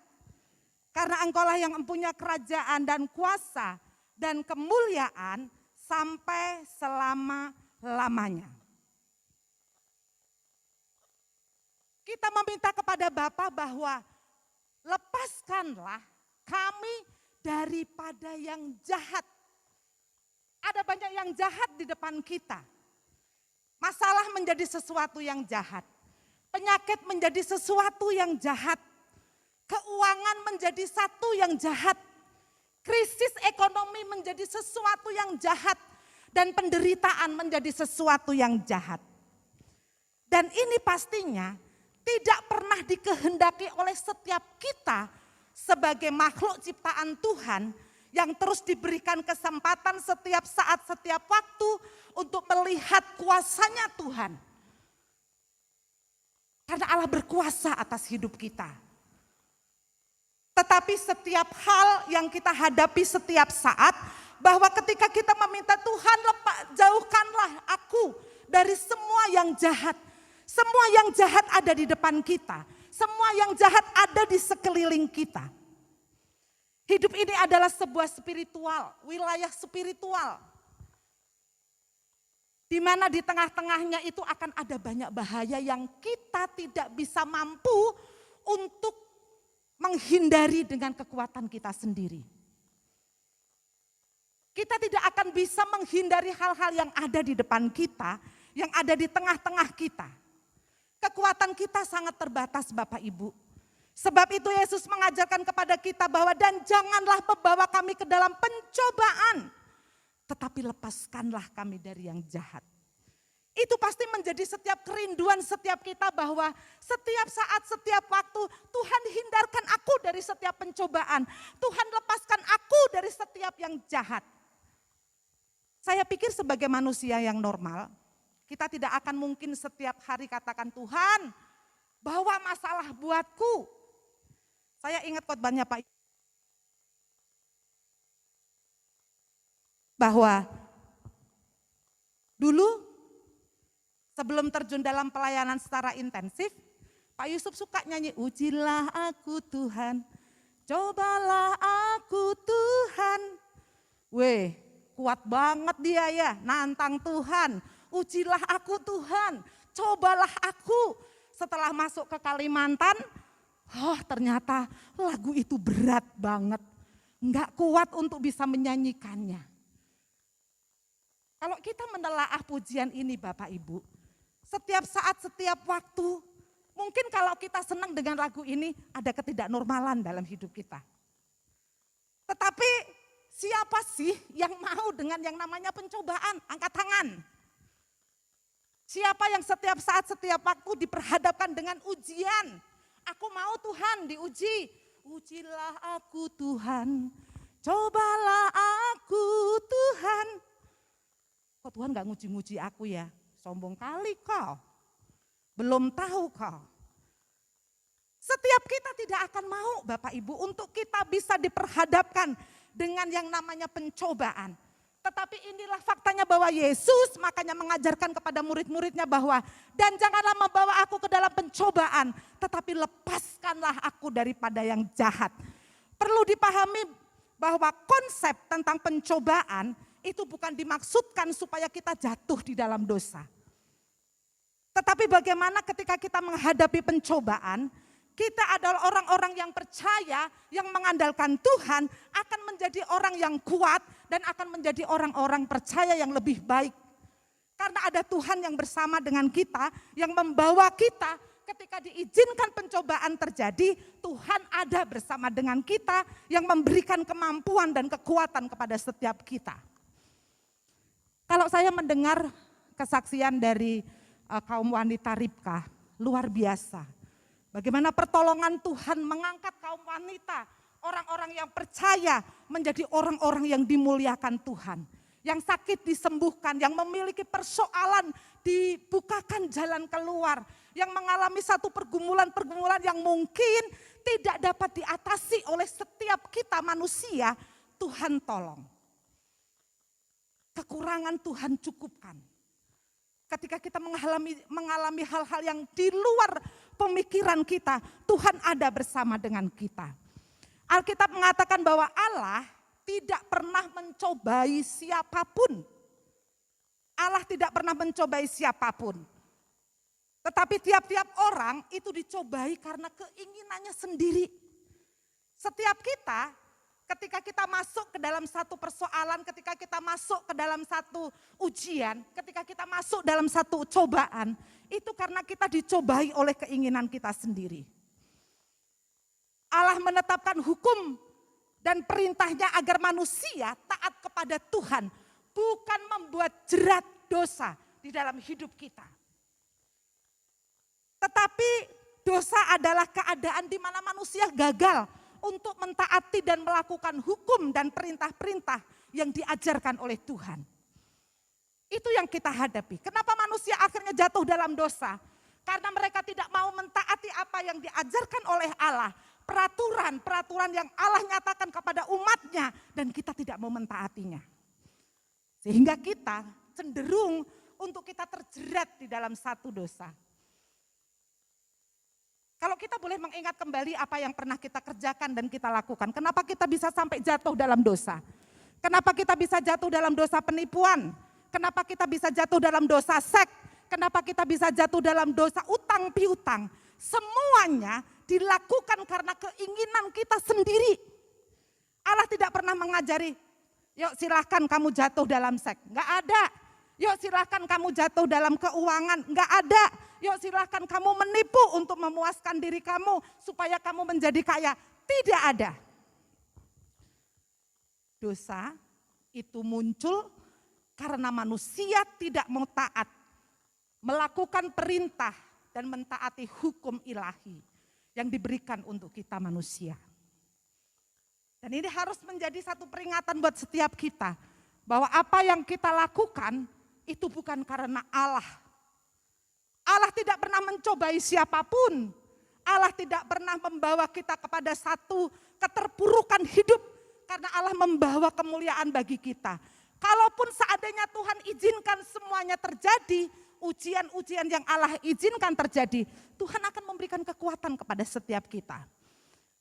Karena Engkaulah yang mempunyai kerajaan dan kuasa dan kemuliaan sampai selama-lamanya. Kita meminta kepada Bapa bahwa lepaskanlah kami daripada yang jahat. Ada banyak yang jahat di depan kita. Masalah menjadi sesuatu yang jahat. Penyakit menjadi sesuatu yang jahat. Keuangan menjadi satu yang jahat. Krisis ekonomi menjadi sesuatu yang jahat. Dan penderitaan menjadi sesuatu yang jahat. Dan ini pastinya tidak pernah dikehendaki oleh setiap kita sebagai makhluk ciptaan Tuhan yang terus diberikan kesempatan setiap saat, setiap waktu untuk melihat kuasanya Tuhan. Karena Allah berkuasa atas hidup kita. Tetapi setiap hal yang kita hadapi setiap saat, bahwa ketika kita meminta Tuhan, jauhkanlah aku dari semua yang jahat. Semua yang jahat ada di depan kita. Semua yang jahat ada di sekeliling kita. Hidup ini adalah sebuah spiritual, wilayah spiritual. Di mana di tengah-tengahnya itu akan ada banyak bahaya yang kita tidak bisa mampu untuk menghindari dengan kekuatan kita sendiri. Kita tidak akan bisa menghindari hal-hal yang ada di depan kita, yang ada di tengah-tengah kita. Kekuatan kita sangat terbatas Bapak Ibu. Sebab itu Yesus mengajarkan kepada kita bahwa dan janganlah membawa kami ke dalam pencobaan, tetapi lepaskanlah kami dari yang jahat. Itu pasti menjadi setiap kerinduan setiap kita bahwa setiap saat, setiap waktu Tuhan hindarkan aku dari setiap pencobaan. Tuhan lepaskan aku dari setiap yang jahat. Saya pikir sebagai manusia yang normal, kita tidak akan mungkin setiap hari katakan, Tuhan bawa masalah buatku. Saya ingat khotbahnya Pak, bahwa dulu sebelum terjun dalam pelayanan secara intensif, Pak Yusuf suka nyanyi, ujilah aku Tuhan, cobalah aku Tuhan. Weh, kuat banget dia ya, nantang Tuhan. Ujilah aku Tuhan, cobalah aku. Setelah masuk ke Kalimantan, ternyata lagu itu berat banget. Enggak kuat untuk bisa menyanyikannya. Kalau kita menelaah pujian ini Bapak Ibu, setiap saat, setiap waktu, mungkin kalau kita senang dengan lagu ini, ada ketidaknormalan dalam hidup kita. Tetapi siapa sih yang mau dengan yang namanya pencobaan? Angkat tangan. Siapa yang setiap saat, setiap waktu diperhadapkan dengan ujian? Aku mau Tuhan diuji. Ujilah aku Tuhan, cobalah aku Tuhan. Kok Tuhan gak nguji-nguji aku ya? Sombong kali kau. Belum tahu kau. Setiap kita tidak akan mau Bapak Ibu untuk kita bisa diperhadapkan dengan yang namanya pencobaan. Tetapi inilah faktanya bahwa Yesus makanya mengajarkan kepada murid-muridnya bahwa, dan janganlah membawa aku ke dalam pencobaan, tetapi lepaskanlah aku daripada yang jahat. Perlu dipahami bahwa konsep tentang pencobaan itu bukan dimaksudkan supaya kita jatuh di dalam dosa. Tetapi bagaimana ketika kita menghadapi pencobaan, kita adalah orang-orang yang percaya, yang mengandalkan Tuhan, akan menjadi orang yang kuat dan akan menjadi orang-orang percaya yang lebih baik. Karena ada Tuhan yang bersama dengan kita, yang membawa kita ketika diizinkan pencobaan terjadi, Tuhan ada bersama dengan kita yang memberikan kemampuan dan kekuatan kepada setiap kita. Kalau saya mendengar kesaksian dari kaum wanita Ribka, luar biasa. Bagaimana pertolongan Tuhan mengangkat kaum wanita, orang-orang yang percaya menjadi orang-orang yang dimuliakan Tuhan. Yang sakit disembuhkan, yang memiliki persoalan dibukakan jalan keluar. Yang mengalami satu pergumulan-pergumulan yang mungkin tidak dapat diatasi oleh setiap kita manusia, Tuhan tolong. Kekurangan Tuhan cukupkan. Ketika kita mengalami hal-hal yang di luar pemikiran kita, Tuhan ada bersama dengan kita. Alkitab mengatakan bahwa Allah tidak pernah mencobai siapapun. Allah tidak pernah mencobai siapapun. Tetapi tiap-tiap orang itu dicobai karena keinginannya sendiri. Setiap kita, ketika kita masuk ke dalam satu persoalan, ketika kita masuk ke dalam satu ujian, ketika kita masuk dalam satu cobaan, itu karena kita dicobai oleh keinginan kita sendiri. Allah menetapkan hukum dan perintahnya agar manusia taat kepada Tuhan, bukan membuat jerat dosa di dalam hidup kita. Tetapi dosa adalah keadaan di mana manusia gagal untuk mentaati dan melakukan hukum dan perintah-perintah yang diajarkan oleh Tuhan. Itu yang kita hadapi. Kenapa manusia akhirnya jatuh dalam dosa? Karena mereka tidak mau mentaati apa yang diajarkan oleh Allah. Peraturan yang Allah nyatakan kepada umatnya dan kita tidak mau mentaatinya. Sehingga kita cenderung untuk kita terjerat di dalam satu dosa. Kalau kita boleh mengingat kembali apa yang pernah kita kerjakan dan kita lakukan. Kenapa kita bisa sampai jatuh dalam dosa? Kenapa kita bisa jatuh dalam dosa penipuan? Kenapa kita bisa jatuh dalam dosa seks? Kenapa kita bisa jatuh dalam dosa utang piutang? Semuanya dilakukan karena keinginan kita sendiri. Allah tidak pernah mengajari, yuk silahkan kamu jatuh dalam seks. Enggak ada. Yuk silahkan kamu jatuh dalam keuangan. Enggak ada. Yuk silahkan kamu menipu untuk memuaskan diri kamu supaya kamu menjadi kaya. Tidak ada. Dosa itu muncul karena manusia tidak mau taat, melakukan perintah dan mentaati hukum ilahi yang diberikan untuk kita manusia. Dan ini harus menjadi satu peringatan buat setiap kita, bahwa apa yang kita lakukan itu bukan karena Allah. Allah tidak pernah mencobai siapapun. Allah tidak pernah membawa kita kepada satu keterpurukan hidup, karena Allah membawa kemuliaan bagi kita. Kalaupun seandainya Tuhan izinkan semuanya terjadi, ujian-ujian yang Allah izinkan terjadi, Tuhan akan memberikan kekuatan kepada setiap kita.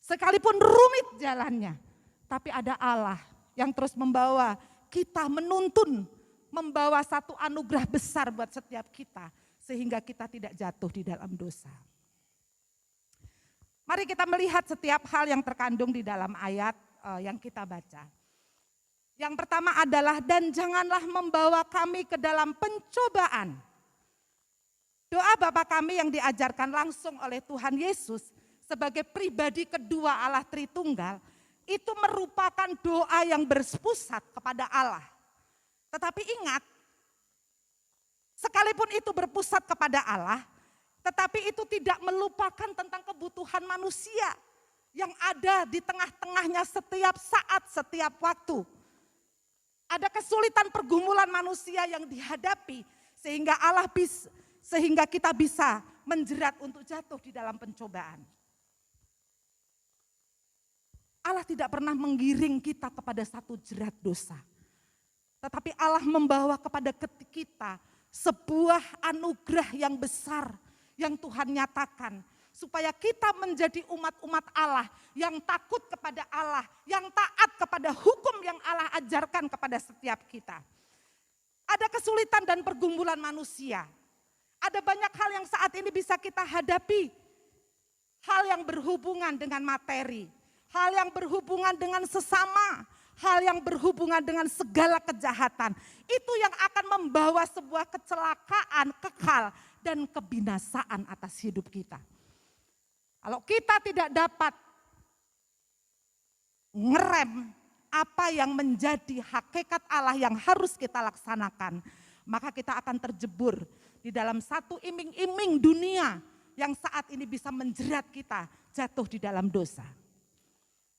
Sekalipun rumit jalannya, tapi ada Allah yang terus membawa kita menuntun, membawa satu anugerah besar buat setiap kita, sehingga kita tidak jatuh di dalam dosa. Mari kita melihat setiap hal yang terkandung di dalam ayat yang kita baca. Yang pertama adalah, dan janganlah membawa kami ke dalam pencobaan. Doa Bapa kami yang diajarkan langsung oleh Tuhan Yesus sebagai pribadi kedua Allah Tritunggal, itu merupakan doa yang berpusat kepada Allah. Tetapi ingat, sekalipun itu berpusat kepada Allah, tetapi itu tidak melupakan tentang kebutuhan manusia yang ada di tengah-tengahnya setiap saat, setiap waktu. Ada kesulitan pergumulan manusia yang dihadapi sehingga kita bisa menjerat untuk jatuh di dalam pencobaan. Allah tidak pernah menggiring kita kepada satu jerat dosa. Tetapi Allah membawa kepada kita sebuah anugerah yang besar yang Tuhan nyatakan. Supaya kita menjadi umat-umat Allah yang takut kepada Allah, yang taat kepada hukum yang Allah ajarkan kepada setiap kita. Ada kesulitan dan pergumulan manusia. Ada banyak hal yang saat ini bisa kita hadapi. Hal yang berhubungan dengan materi, hal yang berhubungan dengan sesama, hal yang berhubungan dengan segala kejahatan. Itu yang akan membawa sebuah kecelakaan kekal dan kebinasaan atas hidup kita. Kalau kita tidak dapat ngerem apa yang menjadi hakikat Allah yang harus kita laksanakan, maka kita akan terjebur di dalam satu iming-iming dunia yang saat ini bisa menjerat kita jatuh di dalam dosa.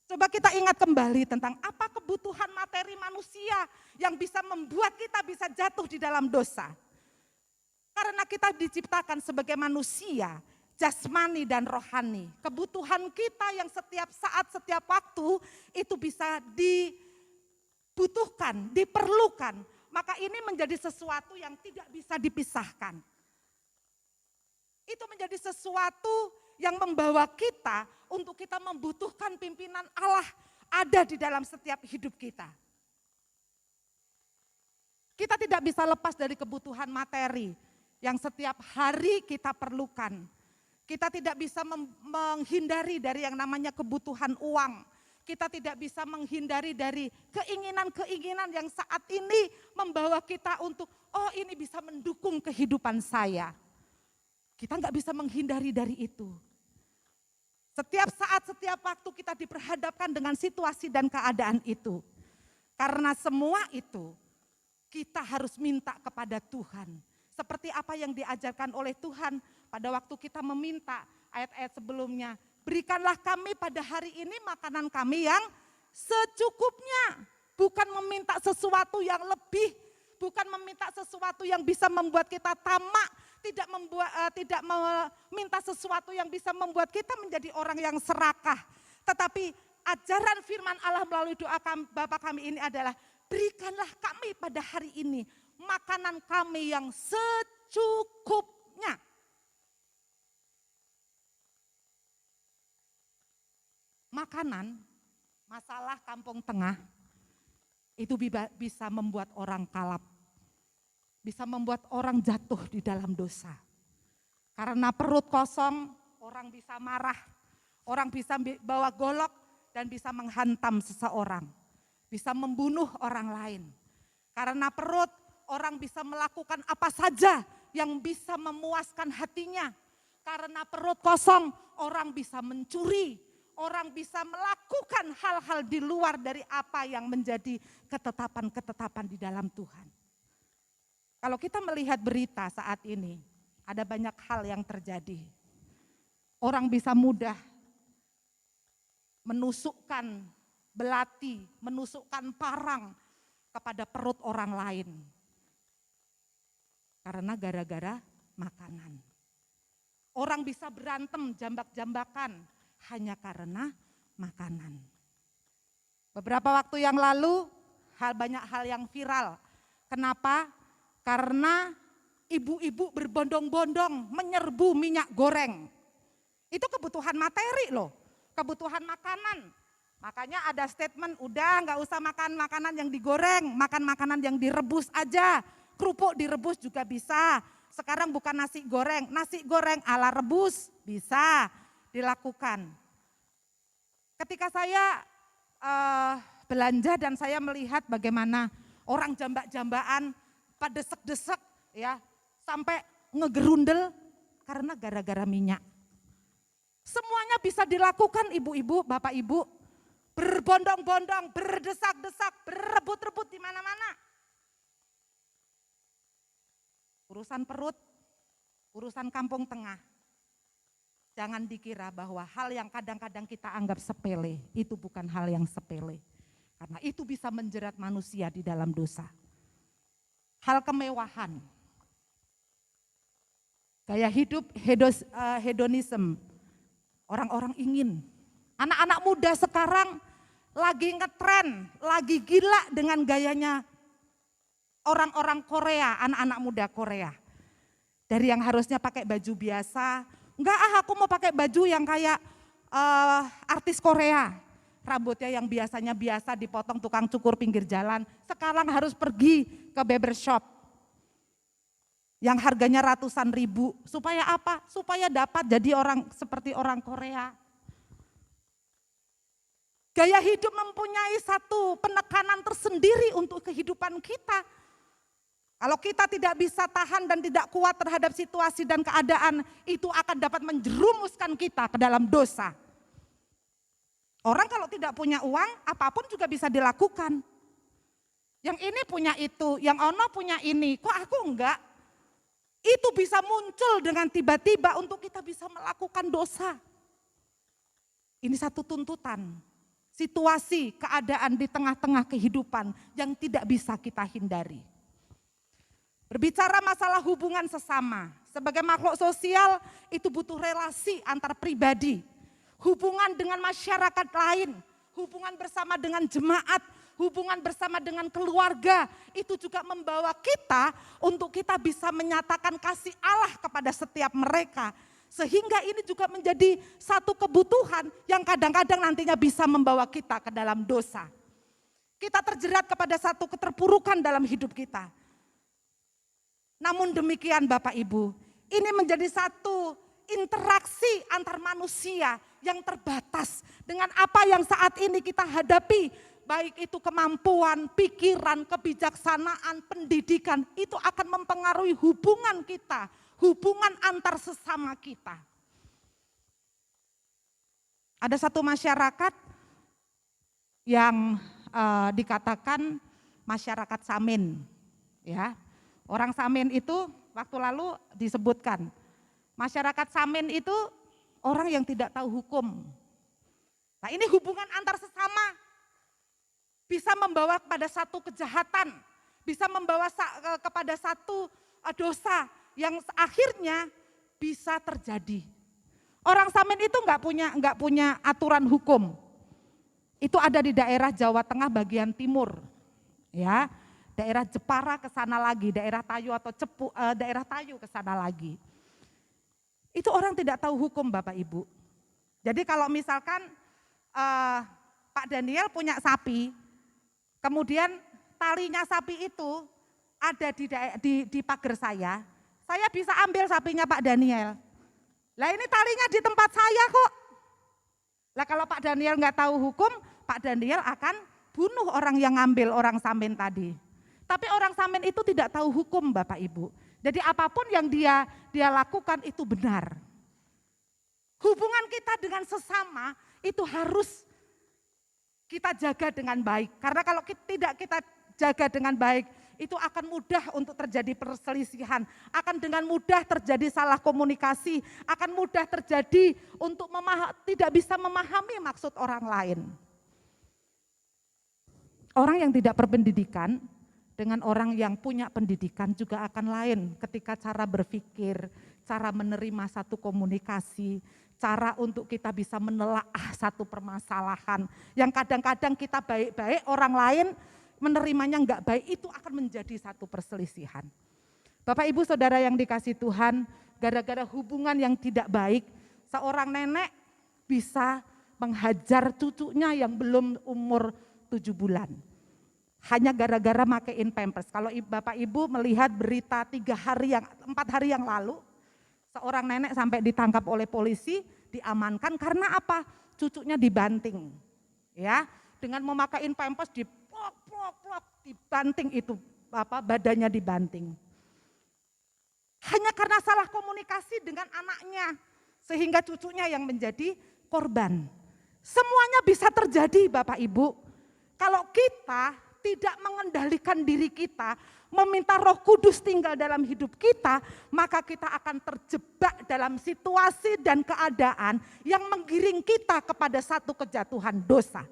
Coba kita ingat kembali tentang apa kebutuhan materi manusia yang bisa membuat kita bisa jatuh di dalam dosa. Karena kita diciptakan sebagai manusia, jasmani dan rohani. Kebutuhan kita yang setiap saat, setiap waktu itu bisa dibutuhkan, diperlukan. Maka ini menjadi sesuatu yang tidak bisa dipisahkan. Itu menjadi sesuatu yang membawa kita untuk kita membutuhkan pimpinan Allah ada di dalam setiap hidup kita. Kita tidak bisa lepas dari kebutuhan materi yang setiap hari kita perlukan. Kita tidak bisa menghindari dari yang namanya kebutuhan uang. Kita tidak bisa menghindari dari keinginan-keinginan yang saat ini membawa kita untuk, oh ini bisa mendukung kehidupan saya. Kita nggak bisa menghindari dari itu. Setiap saat, setiap waktu kita diperhadapkan dengan situasi dan keadaan itu. Karena semua itu kita harus minta kepada Tuhan. Seperti apa yang diajarkan oleh Tuhan pada waktu kita meminta ayat-ayat sebelumnya. Berikanlah kami pada hari ini makanan kami yang secukupnya. Bukan meminta sesuatu yang lebih, bukan meminta sesuatu yang bisa membuat kita tamak, tidak meminta sesuatu yang bisa membuat kita menjadi orang yang serakah. Tetapi ajaran firman Allah melalui doa Bapa kami ini adalah, berikanlah kami pada hari ini makanan kami yang secukupnya. Makanan, masalah Kampung Tengah, itu bisa membuat orang kalap. Bisa membuat orang jatuh di dalam dosa. Karena perut kosong, orang bisa marah. Orang bisa bawa golok dan bisa menghantam seseorang. Bisa membunuh orang lain. Karena perut, orang bisa melakukan apa saja yang bisa memuaskan hatinya. Karena perut kosong, orang bisa mencuri. Orang bisa melakukan hal-hal di luar dari apa yang menjadi ketetapan-ketetapan di dalam Tuhan. Kalau kita melihat berita saat ini, ada banyak hal yang terjadi. Orang bisa mudah menusukkan belati, menusukkan parang kepada perut orang lain. Karena gara-gara makanan. Orang bisa berantem, jambak-jambakan hanya karena makanan. Beberapa waktu yang lalu, banyak hal yang viral. Kenapa? Karena ibu-ibu berbondong-bondong menyerbu minyak goreng. Itu kebutuhan materi loh, kebutuhan makanan. Makanya ada statement, udah nggak usah makan makanan yang digoreng, makan makanan yang direbus aja. Kerupuk direbus juga bisa. Sekarang bukan nasi goreng ala rebus bisa dilakukan. Ketika saya belanja dan saya melihat bagaimana orang jambak-jambaan pada desek-desek ya, sampai ngegerundel karena gara-gara minyak. Semuanya bisa dilakukan ibu-ibu, bapak ibu, berbondong-bondong, berdesak-desak, berebut-rebut di mana-mana. Urusan perut, urusan Kampung Tengah. Jangan dikira bahwa hal yang kadang-kadang kita anggap sepele, itu bukan hal yang sepele. Karena itu bisa menjerat manusia di dalam dosa. Hal kemewahan, gaya hidup hedonisme, orang-orang ingin. Anak-anak muda sekarang lagi ngetren, lagi gila dengan gayanya orang-orang Korea, anak-anak muda Korea. Dari yang harusnya pakai baju biasa, enggak aku mau pakai baju yang kayak artis Korea. Rambutnya yang biasanya biasa dipotong tukang cukur pinggir jalan, sekarang harus pergi ke barbershop. Yang harganya ratusan ribu, supaya apa? Supaya dapat jadi orang seperti orang Korea. Gaya hidup mempunyai satu penekanan tersendiri untuk kehidupan kita. Kalau kita tidak bisa tahan dan tidak kuat terhadap situasi dan keadaan, itu akan dapat menjerumuskan kita ke dalam dosa. Orang kalau tidak punya uang, apapun juga bisa dilakukan. Yang ini punya itu, yang ono punya ini, kok aku enggak? Itu bisa muncul dengan tiba-tiba untuk kita bisa melakukan dosa. Ini satu tuntutan, situasi, keadaan di tengah-tengah kehidupan yang tidak bisa kita hindari. Berbicara masalah hubungan sesama, sebagai makhluk sosial itu butuh relasi antar pribadi, hubungan dengan masyarakat lain, hubungan bersama dengan jemaat, hubungan bersama dengan keluarga, itu juga membawa kita untuk kita bisa menyatakan kasih Allah kepada setiap mereka. Sehingga ini juga menjadi satu kebutuhan yang kadang-kadang nantinya bisa membawa kita ke dalam dosa. Kita terjerat kepada satu keterpurukan dalam hidup kita. Namun demikian Bapak Ibu, ini menjadi satu interaksi antar manusia yang terbatas dengan apa yang saat ini kita hadapi. Baik itu kemampuan, pikiran, kebijaksanaan, pendidikan, itu akan mempengaruhi hubungan kita, hubungan antar sesama kita. Ada satu masyarakat yang dikatakan masyarakat Samin, ya. Orang Samin itu waktu lalu disebutkan, masyarakat Samin itu orang yang tidak tahu hukum. Nah ini hubungan antar sesama bisa membawa kepada satu kejahatan, bisa membawa kepada satu dosa yang akhirnya bisa terjadi. Orang Samin itu enggak punya aturan hukum. Itu ada di daerah Jawa Tengah bagian timur, ya. Daerah Jepara ke sana lagi, daerah Tayu atau daerah Tayu ke sana lagi. Itu orang tidak tahu hukum Bapak Ibu. Jadi kalau misalkan Pak Daniel punya sapi, kemudian talinya sapi itu ada di pagar saya bisa ambil sapinya Pak Daniel. Lah ini talinya di tempat saya kok. Lah kalau Pak Daniel nggak tahu hukum, Pak Daniel akan bunuh orang yang ngambil orang Samin tadi. Tapi orang Samin itu tidak tahu hukum Bapak Ibu. Jadi apapun yang dia lakukan itu benar. Hubungan kita dengan sesama itu harus kita jaga dengan baik. Karena kalau tidak kita jaga dengan baik, itu akan mudah untuk terjadi perselisihan. Akan dengan mudah terjadi salah komunikasi. Akan mudah terjadi untuk tidak bisa memahami maksud orang lain. Orang yang tidak berpendidikan dengan orang yang punya pendidikan juga akan lain ketika cara berpikir, cara menerima satu komunikasi, cara untuk kita bisa menelaah satu permasalahan yang kadang-kadang kita baik-baik, orang lain menerimanya enggak baik, itu akan menjadi satu perselisihan. Bapak Ibu Saudara yang dikasih Tuhan, gara-gara hubungan yang tidak baik, seorang nenek bisa menghajar cucunya yang belum umur 7 bulan. Hanya gara-gara makein pampers. Kalau Bapak Ibu melihat berita 4 hari yang lalu, seorang nenek sampai ditangkap oleh polisi, diamankan karena apa? Cucunya dibanting. Ya, dengan memakai pampers diplok, dibanting itu badannya dibanting. Hanya karena salah komunikasi dengan anaknya sehingga cucunya yang menjadi korban. Semuanya bisa terjadi Bapak Ibu. Kalau kita tidak mengendalikan diri kita, meminta Roh Kudus tinggal dalam hidup kita, maka kita akan terjebak dalam situasi dan keadaan yang menggiring kita kepada satu kejatuhan dosa.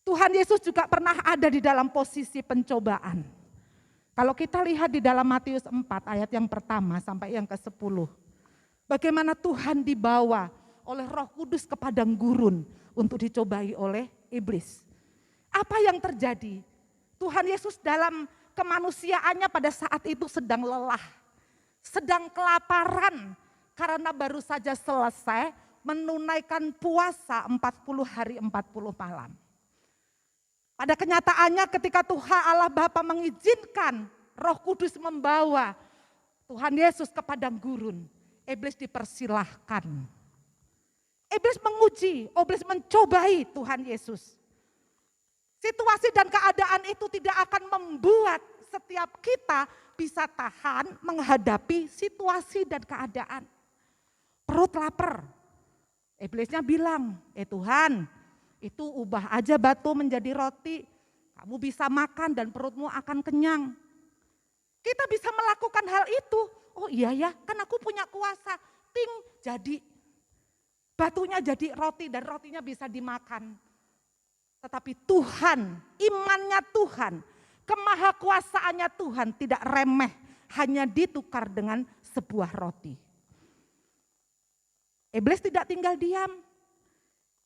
Tuhan Yesus juga pernah ada di dalam posisi pencobaan. Kalau kita lihat di dalam Matius 4 ayat yang pertama sampai yang ke-10, bagaimana Tuhan dibawa oleh Roh Kudus ke padang gurun untuk dicobai oleh iblis. Apa yang terjadi? Tuhan Yesus dalam kemanusiaannya pada saat itu sedang lelah, sedang kelaparan karena baru saja selesai menunaikan puasa 40 hari 40 malam. Pada kenyataannya ketika Tuhan Allah Bapa mengizinkan Roh Kudus membawa Tuhan Yesus ke padang gurun, iblis dipersilahkan. Iblis menguji, iblis mencobai Tuhan Yesus. Situasi dan keadaan itu tidak akan membuat setiap kita bisa tahan menghadapi situasi dan keadaan. Perut lapar. Iblisnya bilang, Tuhan, itu ubah aja batu menjadi roti, kamu bisa makan dan perutmu akan kenyang. Kita bisa melakukan hal itu. Oh iya ya, kan aku punya kuasa. Ting, jadi batunya jadi roti dan rotinya bisa dimakan. Tetapi Tuhan, imannya Tuhan, kemahakuasaannya Tuhan tidak remeh, hanya ditukar dengan sebuah roti. Iblis tidak tinggal diam.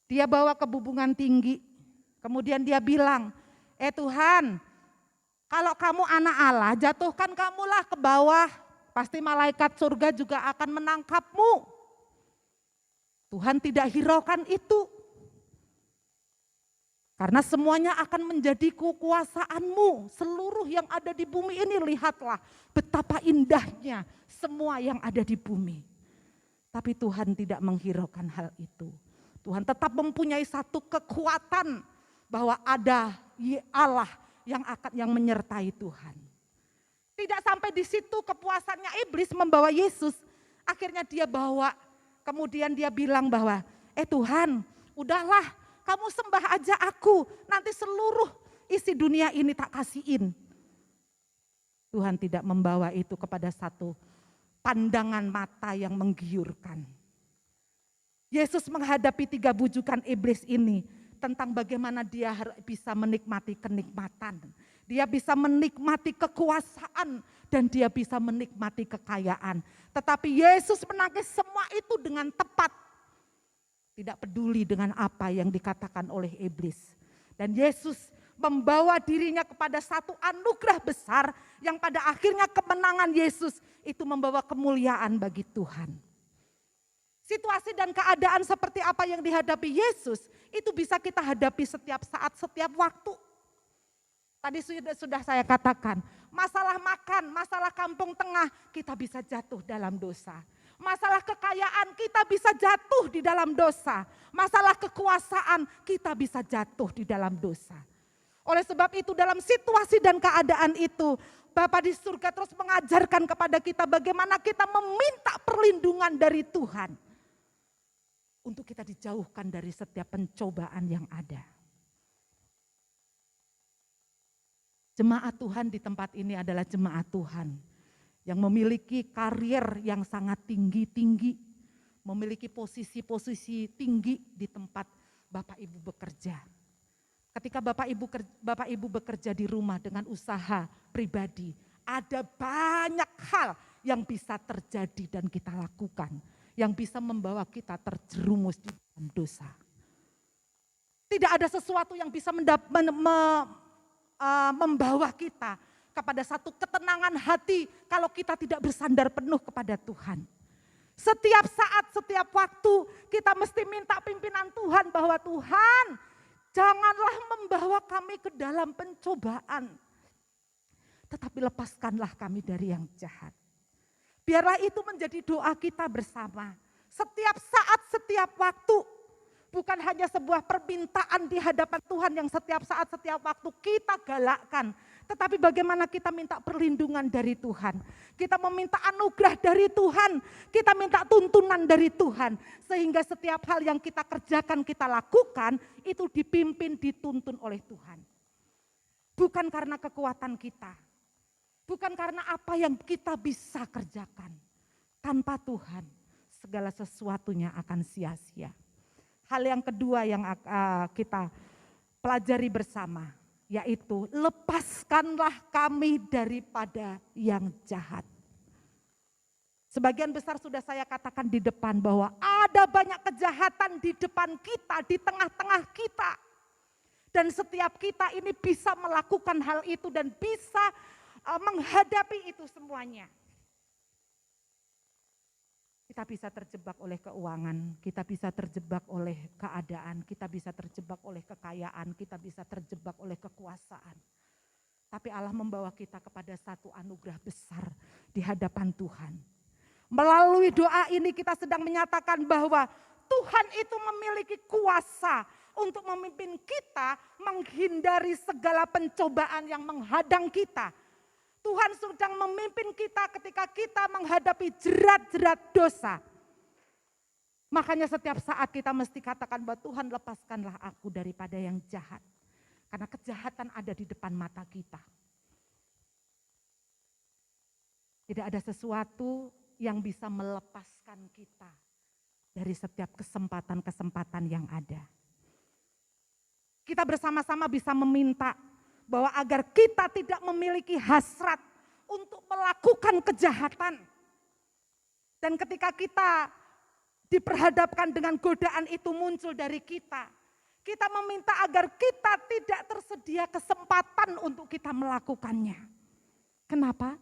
Dia bawa kebubungan tinggi. Kemudian dia bilang, Tuhan, kalau kamu anak Allah, jatuhkan kamulah ke bawah. Pasti malaikat surga juga akan menangkapmu. Tuhan tidak hiraukan itu. Karena semuanya akan menjadi kekuasaanmu. Seluruh yang ada di bumi ini, lihatlah betapa indahnya semua yang ada di bumi. Tapi Tuhan tidak menghiraukan hal itu. Tuhan tetap mempunyai satu kekuatan bahwa ada Allah yang menyertai Tuhan. Tidak sampai di situ kepuasannya iblis membawa Yesus. Akhirnya dia bawa, kemudian dia bilang bahwa, Tuhan, udahlah kamu sembah aja aku, nanti seluruh isi dunia ini tak kasihin. Tuhan tidak membawa itu kepada satu pandangan mata yang menggiurkan. Yesus menghadapi 3 bujukan iblis ini tentang bagaimana dia bisa menikmati kenikmatan. Dia bisa menikmati kekuasaan dan dia bisa menikmati kekayaan. Tetapi Yesus menangis semua itu dengan tepat. Tidak peduli dengan apa yang dikatakan oleh iblis. Dan Yesus membawa dirinya kepada satu anugerah besar yang pada akhirnya kemenangan Yesus itu membawa kemuliaan bagi Tuhan. Situasi dan keadaan seperti apa yang dihadapi Yesus itu bisa kita hadapi setiap saat, setiap waktu. Tadi sudah saya katakan, masalah makan, masalah kampung tengah kita bisa jatuh dalam dosa. Masalah kekayaan kita bisa jatuh di dalam dosa. Masalah kekuasaan kita bisa jatuh di dalam dosa. Oleh sebab itu dalam situasi dan keadaan itu Bapa di surga terus mengajarkan kepada kita bagaimana kita meminta perlindungan dari Tuhan. Untuk kita dijauhkan dari setiap pencobaan yang ada. Jemaat Tuhan di tempat ini adalah jemaat Tuhan yang memiliki karir yang sangat tinggi-tinggi, memiliki posisi-posisi tinggi di tempat Bapak Ibu bekerja. Ketika Bapak Ibu bekerja di rumah dengan usaha pribadi, ada banyak hal yang bisa terjadi dan kita lakukan, yang bisa membawa kita terjerumus di dalam dosa. Tidak ada sesuatu yang bisa membawa kita kepada satu ketenangan hati kalau kita tidak bersandar penuh kepada Tuhan. Setiap saat, setiap waktu kita mesti minta pimpinan Tuhan bahwa Tuhan janganlah membawa kami ke dalam pencobaan, tetapi lepaskanlah kami dari yang jahat. Biarlah itu menjadi doa kita bersama. Setiap saat, setiap waktu. Bukan hanya sebuah permintaan di hadapan Tuhan yang setiap saat, setiap waktu kita galakkan. Tetapi bagaimana kita minta perlindungan dari Tuhan. Kita meminta anugerah dari Tuhan. Kita minta tuntunan dari Tuhan. Sehingga setiap hal yang kita kerjakan, kita lakukan, itu dipimpin, dituntun oleh Tuhan. Bukan karena kekuatan kita. Bukan karena apa yang kita bisa kerjakan. Tanpa Tuhan, segala sesuatunya akan sia-sia. Hal yang kedua yang kita pelajari bersama, yaitu lepaskanlah kami daripada yang jahat. Sebagian besar sudah saya katakan di depan bahwa ada banyak kejahatan di depan kita, di tengah-tengah kita. Dan setiap kita ini bisa melakukan hal itu dan bisa menghadapi itu semuanya. Kita bisa terjebak oleh keuangan, kita bisa terjebak oleh keadaan, kita bisa terjebak oleh kekayaan, kita bisa terjebak oleh kekuasaan. Tapi Allah membawa kita kepada satu anugerah besar di hadapan Tuhan. Melalui doa ini kita sedang menyatakan bahwa Tuhan itu memiliki kuasa untuk memimpin kita menghindari segala pencobaan yang menghadang kita. Tuhan sedang memimpin kita ketika kita menghadapi jerat-jerat dosa. Makanya setiap saat kita mesti katakan bahwa Tuhan lepaskanlah aku daripada yang jahat. Karena kejahatan ada di depan mata kita. Tidak ada sesuatu yang bisa melepaskan kita dari setiap kesempatan-kesempatan yang ada. Kita bersama-sama bisa meminta bahwa agar kita tidak memiliki hasrat untuk melakukan kejahatan. Dan ketika kita diperhadapkan dengan godaan itu muncul dari kita meminta agar kita tidak tersedia kesempatan untuk kita melakukannya. Kenapa?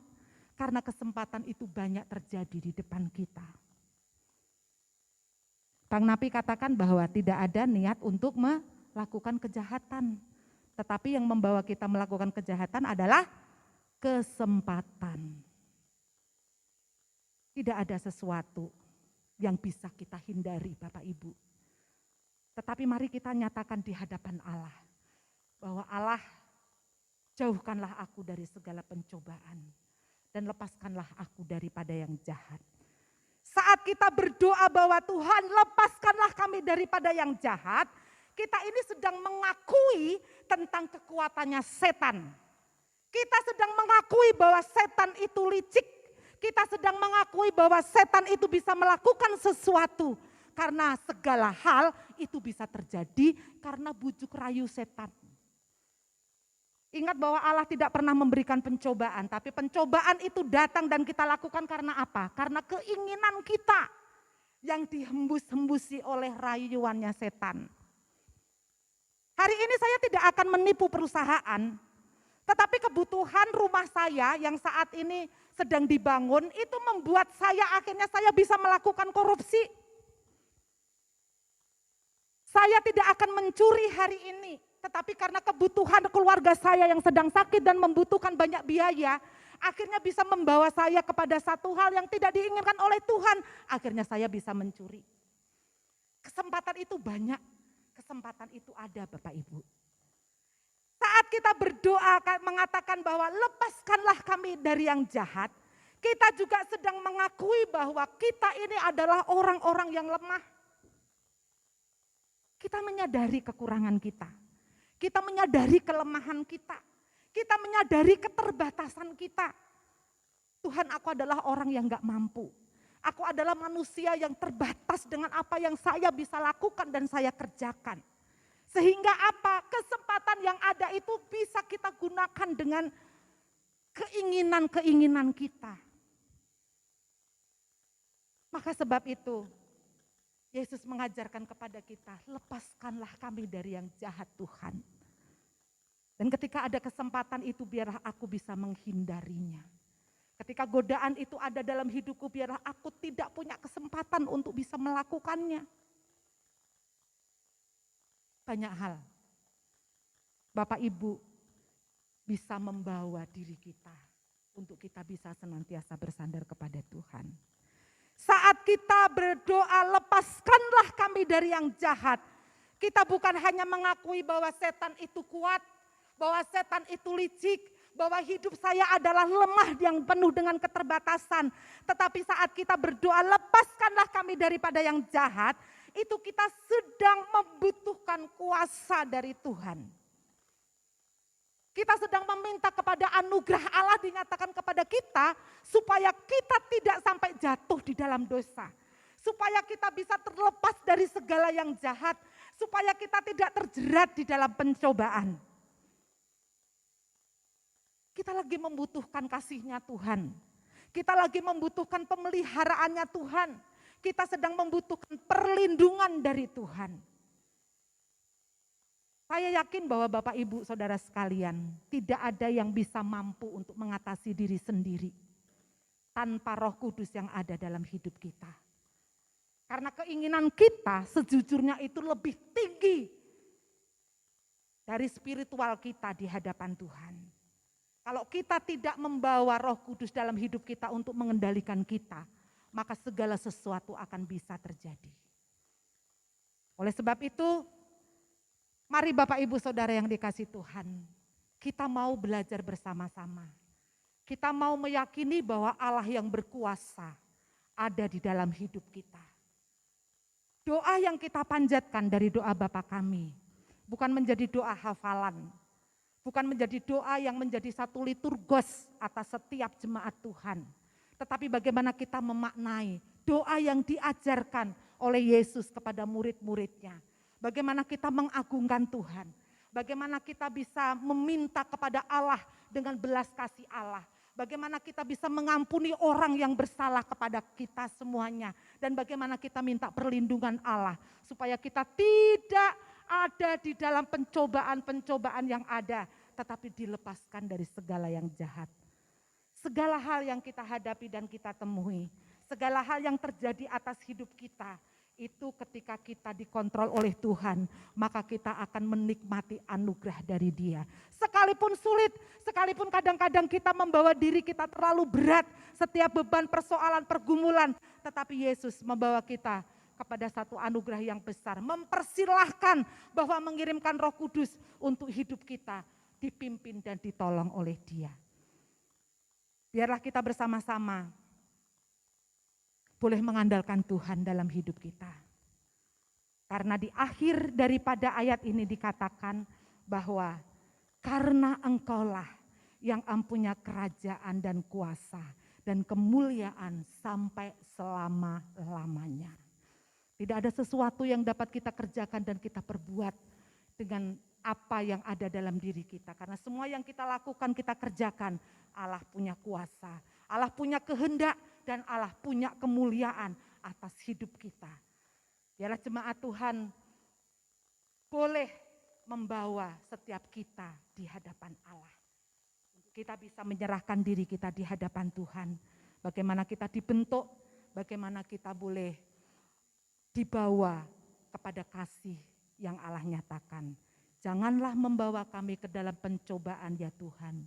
Karena kesempatan itu banyak terjadi di depan kita. Bang Napi katakan bahwa tidak ada niat untuk melakukan kejahatan. Tetapi yang membawa kita melakukan kejahatan adalah kesempatan. Tidak ada sesuatu yang bisa kita hindari Bapak Ibu. Tetapi mari kita nyatakan di hadapan Allah. Bahwa Allah, jauhkanlah aku dari segala pencobaan. Dan lepaskanlah aku daripada yang jahat. Saat kita berdoa bahwa Tuhan lepaskanlah kami daripada yang jahat, kita ini sedang mengakui tentang kekuatannya setan. Kita sedang mengakui bahwa setan itu licik. Kita sedang mengakui bahwa setan itu bisa melakukan sesuatu. Karena segala hal itu bisa terjadi karena bujuk rayu setan. Ingat bahwa Allah tidak pernah memberikan pencobaan, tapi pencobaan itu datang dan kita lakukan karena apa? Karena keinginan kita yang dihembus-hembusi oleh rayuannya setan. Hari ini saya tidak akan menipu perusahaan, tetapi kebutuhan rumah saya yang saat ini sedang dibangun itu membuat akhirnya saya bisa melakukan korupsi. Saya tidak akan mencuri hari ini, tetapi karena kebutuhan keluarga saya yang sedang sakit dan membutuhkan banyak biaya, akhirnya bisa membawa saya kepada satu hal yang tidak diinginkan oleh Tuhan. Akhirnya saya bisa mencuri. Kesempatan itu banyak, kesempatan itu ada Bapak Ibu. Saat kita berdoa mengatakan bahwa lepaskanlah kami dari yang jahat, kita juga sedang mengakui bahwa kita ini adalah orang-orang yang lemah. Kita menyadari kekurangan kita. Kita menyadari kelemahan kita. Kita menyadari keterbatasan kita. Tuhan, aku adalah orang yang gak mampu. Aku adalah manusia yang terbatas dengan apa yang saya bisa lakukan dan saya kerjakan. Sehingga apa? Kesempatan yang ada itu bisa kita gunakan dengan keinginan-keinginan kita. Maka sebab itu, Yesus mengajarkan kepada kita, lepaskanlah kami dari yang jahat Tuhan. Dan ketika ada kesempatan itu biarlah aku bisa menghindarinya. Ketika godaan itu ada dalam hidupku biarlah aku tidak punya kesempatan untuk bisa melakukannya. Banyak hal. Bapak Ibu bisa membawa diri kita untuk kita bisa senantiasa bersandar kepada Tuhan. Saat kita berdoa, lepaskanlah kami dari yang jahat. Kita bukan hanya mengakui bahwa setan itu kuat, bahwa setan itu licik, bahwa hidup saya adalah lemah yang penuh dengan keterbatasan. Tetapi saat kita berdoa, lepaskanlah kami daripada yang jahat, itu kita sedang membutuhkan kuasa dari Tuhan. Kita sedang meminta kepada anugerah Allah dinyatakan kepada kita supaya kita tidak sampai jatuh di dalam dosa. Supaya kita bisa terlepas dari segala yang jahat. Supaya kita tidak terjerat di dalam pencobaan. Kita lagi membutuhkan kasih-Nya Tuhan. Kita lagi membutuhkan pemeliharaannya Tuhan. Kita sedang membutuhkan perlindungan dari Tuhan. Saya yakin bahwa Bapak Ibu Saudara sekalian, tidak ada yang bisa mampu untuk mengatasi diri sendiri tanpa Roh Kudus yang ada dalam hidup kita. Karena keinginan kita sejujurnya itu lebih tinggi dari spiritual kita di hadapan Tuhan. Kalau kita tidak membawa Roh Kudus dalam hidup kita untuk mengendalikan kita, maka segala sesuatu akan bisa terjadi. Oleh sebab itu, mari Bapak Ibu Saudara yang dikasih Tuhan, kita mau belajar bersama-sama. Kita mau meyakini bahwa Allah yang berkuasa ada di dalam hidup kita. Doa yang kita panjatkan dari doa Bapa kami, bukan menjadi doa hafalan, bukan menjadi doa yang menjadi satu liturgos atas setiap jemaat Tuhan. Tetapi bagaimana kita memaknai doa yang diajarkan oleh Yesus kepada murid-muridnya. Bagaimana kita mengagungkan Tuhan. Bagaimana kita bisa meminta kepada Allah dengan belas kasih Allah. Bagaimana kita bisa mengampuni orang yang bersalah kepada kita semuanya. Dan bagaimana kita minta perlindungan Allah. Supaya kita tidak ada di dalam pencobaan-pencobaan yang ada, tetapi dilepaskan dari segala yang jahat. Segala hal yang kita hadapi dan kita temui, segala hal yang terjadi atas hidup kita, itu ketika kita dikontrol oleh Tuhan, maka kita akan menikmati anugerah dari Dia. Sekalipun sulit, sekalipun kadang-kadang kita membawa diri kita terlalu berat, setiap beban, persoalan, pergumulan, tetapi Yesus membawa kita kepada satu anugerah yang besar, mempersilahkan bahwa mengirimkan Roh Kudus untuk hidup kita, dipimpin dan ditolong oleh Dia. Biarlah kita bersama-sama boleh mengandalkan Tuhan dalam hidup kita. Karena di akhir daripada ayat ini dikatakan bahwa karena Engkaulah yang empunya kerajaan dan kuasa dan kemuliaan sampai selama-lamanya. Tidak ada sesuatu yang dapat kita kerjakan dan kita perbuat dengan apa yang ada dalam diri kita. Karena semua yang kita lakukan, kita kerjakan. Allah punya kuasa, Allah punya kehendak, dan Allah punya kemuliaan atas hidup kita. Biarlah jemaat Tuhan boleh membawa setiap kita di hadapan Allah. Kita bisa menyerahkan diri kita di hadapan Tuhan. Bagaimana kita dibentuk, bagaimana kita boleh dibawa kepada kasih yang Allah nyatakan. Janganlah membawa kami ke dalam pencobaan ya Tuhan,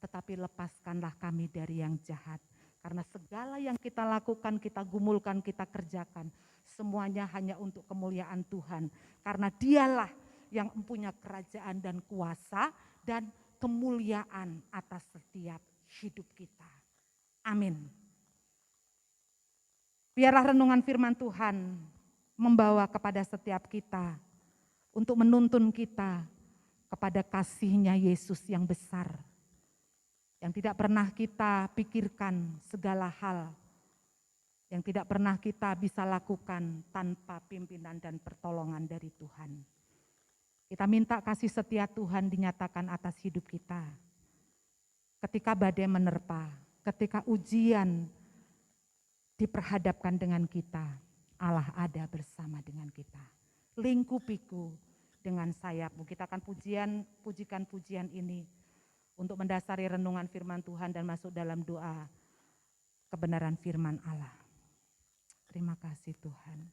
tetapi lepaskanlah kami dari yang jahat. Karena segala yang kita lakukan, kita gumulkan, kita kerjakan, semuanya hanya untuk kemuliaan Tuhan. Karena Dialah yang mempunyai kerajaan dan kuasa dan kemuliaan atas setiap hidup kita. Amin. Biarlah renungan firman Tuhan membawa kepada setiap kita untuk menuntun kita kepada kasih-Nya Yesus yang besar, yang tidak pernah kita pikirkan segala hal, yang tidak pernah kita bisa lakukan tanpa pimpinan dan pertolongan dari Tuhan. Kita minta kasih setia Tuhan dinyatakan atas hidup kita. Ketika badai menerpa, ketika ujian diperhadapkan dengan kita, Allah ada bersama dengan kita. Lingkupiku dengan sayapmu. Kita akan pujikan pujian ini untuk mendasari renungan firman Tuhan dan masuk dalam doa kebenaran firman Allah. Terima kasih Tuhan.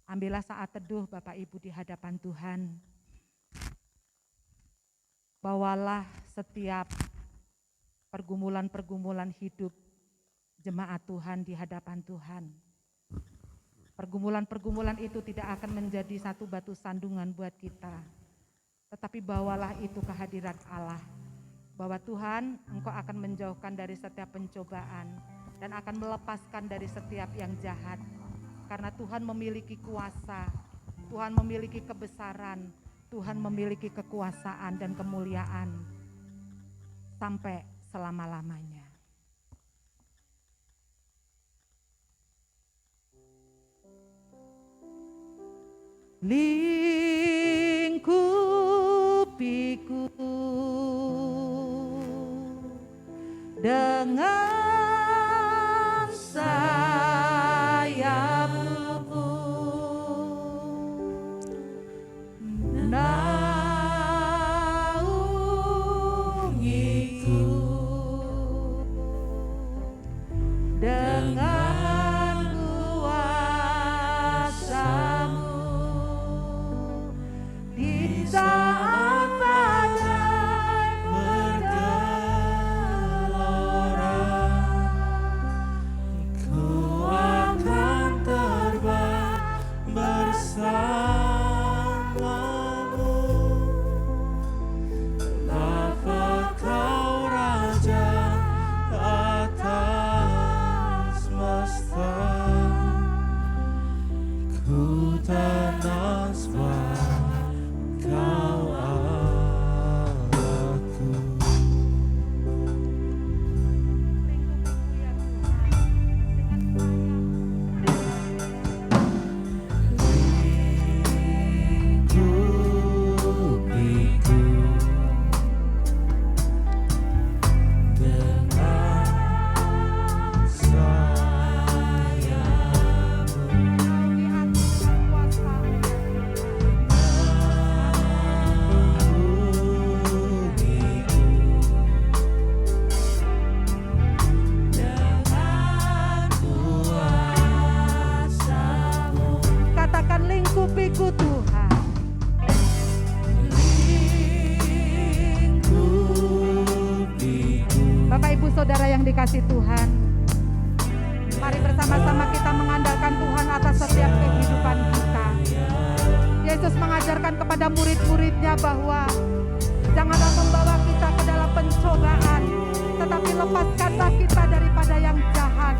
Ambillah saat teduh Bapak Ibu di hadapan Tuhan. Bawalah setiap pergumulan-pergumulan hidup jemaat Tuhan di hadapan Tuhan. Pergumulan-pergumulan itu tidak akan menjadi satu batu sandungan buat kita. Tetapi bawalah itu kehadiran Allah. Bahwa Tuhan, Engkau akan menjauhkan dari setiap pencobaan dan akan melepaskan dari setiap yang jahat. Karena Tuhan memiliki kuasa, Tuhan memiliki kebesaran, Tuhan memiliki kekuasaan dan kemuliaan sampai selama-lamanya. Lingkupiku dengan sayapmu, dikasih Tuhan, mari bersama-sama kita mengandalkan Tuhan atas setiap kehidupan kita. Yesus mengajarkan kepada murid-muridnya bahwa janganlah membawa kita ke dalam pencobaan, tetapi lepaskanlah kita daripada yang jahat.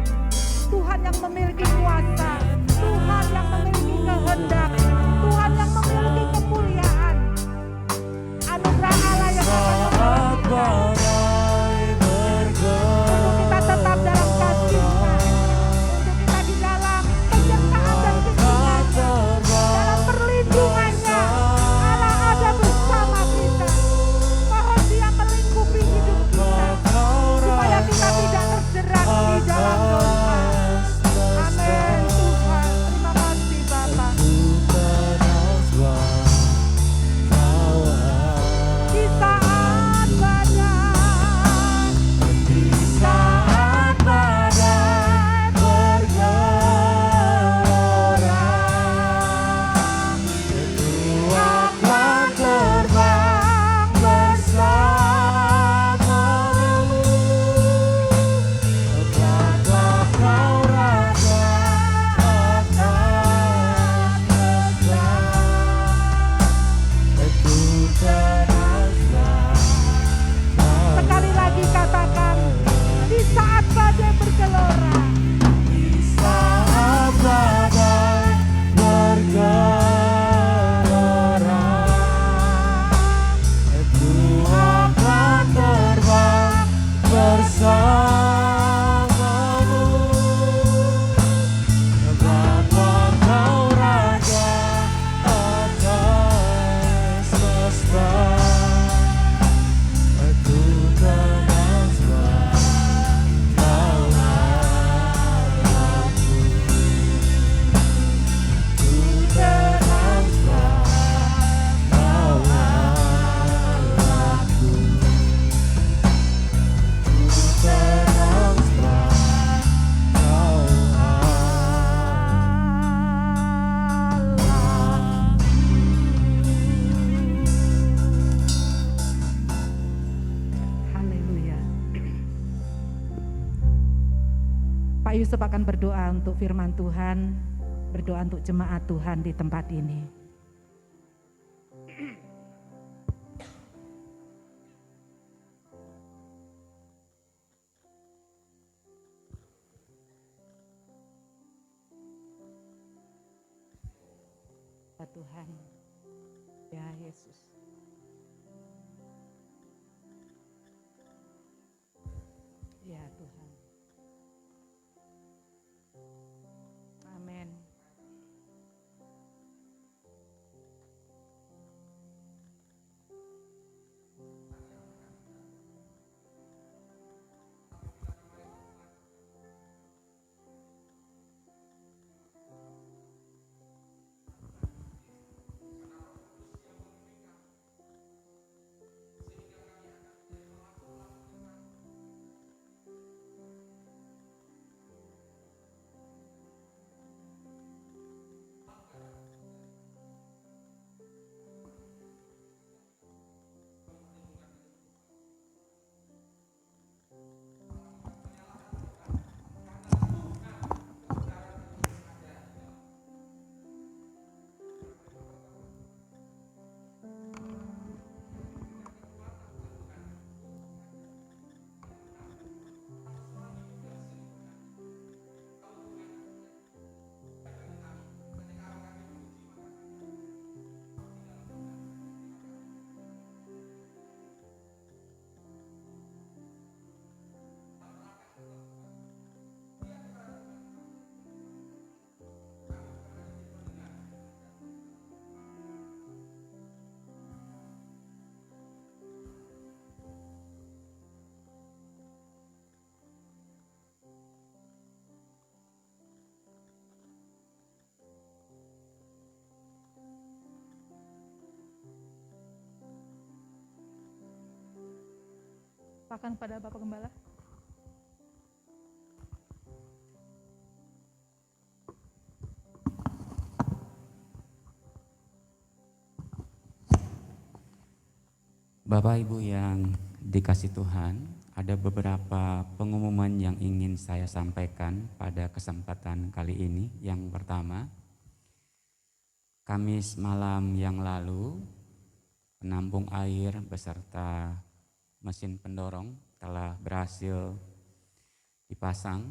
Tuhan yang memiliki kuasa, Tuhan yang memiliki kehendak, Tuhan yang memiliki kemuliaan. Anugerah Allah yang akan menolong kita. Untuk kita tetap dalam kasih-Nya, untuk kita di dalam penyertaan dan kecintaannya, dalam perlindungannya. Allah ada bersama kita. Mohon Dia melingkupi hidup kita, supaya kita tidak terjerat di dalam dosa. Amin Tuhan, terima kasih Bapa. Di saat badai, di saat badai bergelora, Ku akan terbang bersamamu. Tegaklah kau raja atas sekali lagi katakan, di saat badai bergelora, di saat badai bergelora, Ku akan terbang bersamamu. Tegaklah kau raja atas semesta. Aku tenang sebab Kau Allahku. Ku tenang sebab Kau Allahku. Ku tenang sebab Kau Haleluya. Pak Yusuf akan berdoa untuk firman Tuhan, berdoa untuk jemaat Tuhan di tempat ini. Ya Tuhan, ya Yesus. Ya Tuhan. Amin. Silakan kepada Bapak Gembala. Bapak Ibu yang dikasih Tuhan, ada beberapa pengumuman yang ingin saya sampaikan pada kesempatan kali ini. Yang pertama, Kamis malam yang lalu, penampung air beserta mesin pendorong telah berhasil dipasang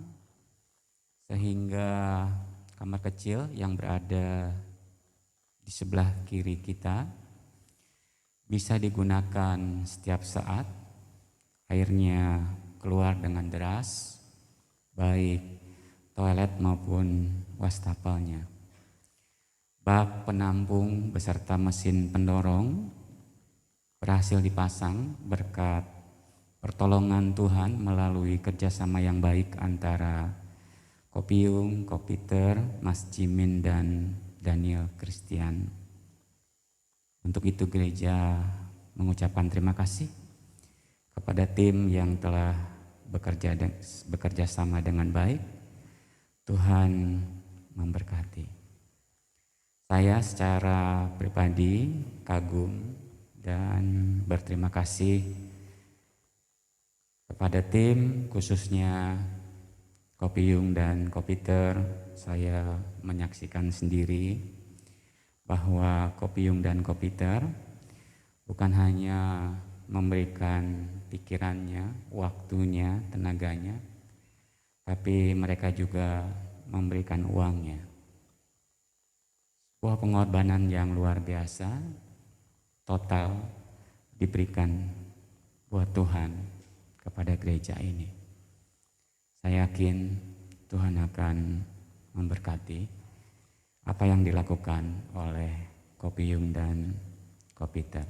sehingga kamar kecil yang berada di sebelah kiri kita bisa digunakan setiap saat. Airnya keluar dengan deras, baik toilet maupun wastafelnya. Bak penampung beserta mesin pendorong berhasil dipasang berkat pertolongan Tuhan melalui kerjasama yang baik antara Kopiung, Kopiter, Mas Jimin, dan Daniel Christian. Untuk itu gereja mengucapkan terima kasih kepada tim yang telah bekerja sama dengan baik. Tuhan memberkati. Saya secara pribadi kagum dan berterima kasih kepada tim, khususnya Kopiung dan Kopiter. Saya menyaksikan sendiri bahwa Kopiung dan Kopiter bukan hanya memberikan pikirannya, waktunya, tenaganya, tapi mereka juga memberikan uangnya. Sebuah pengorbanan yang luar biasa, total diberikan buat Tuhan kepada gereja ini. Saya yakin Tuhan akan memberkati apa yang dilakukan oleh Kopiung dan Kopiter.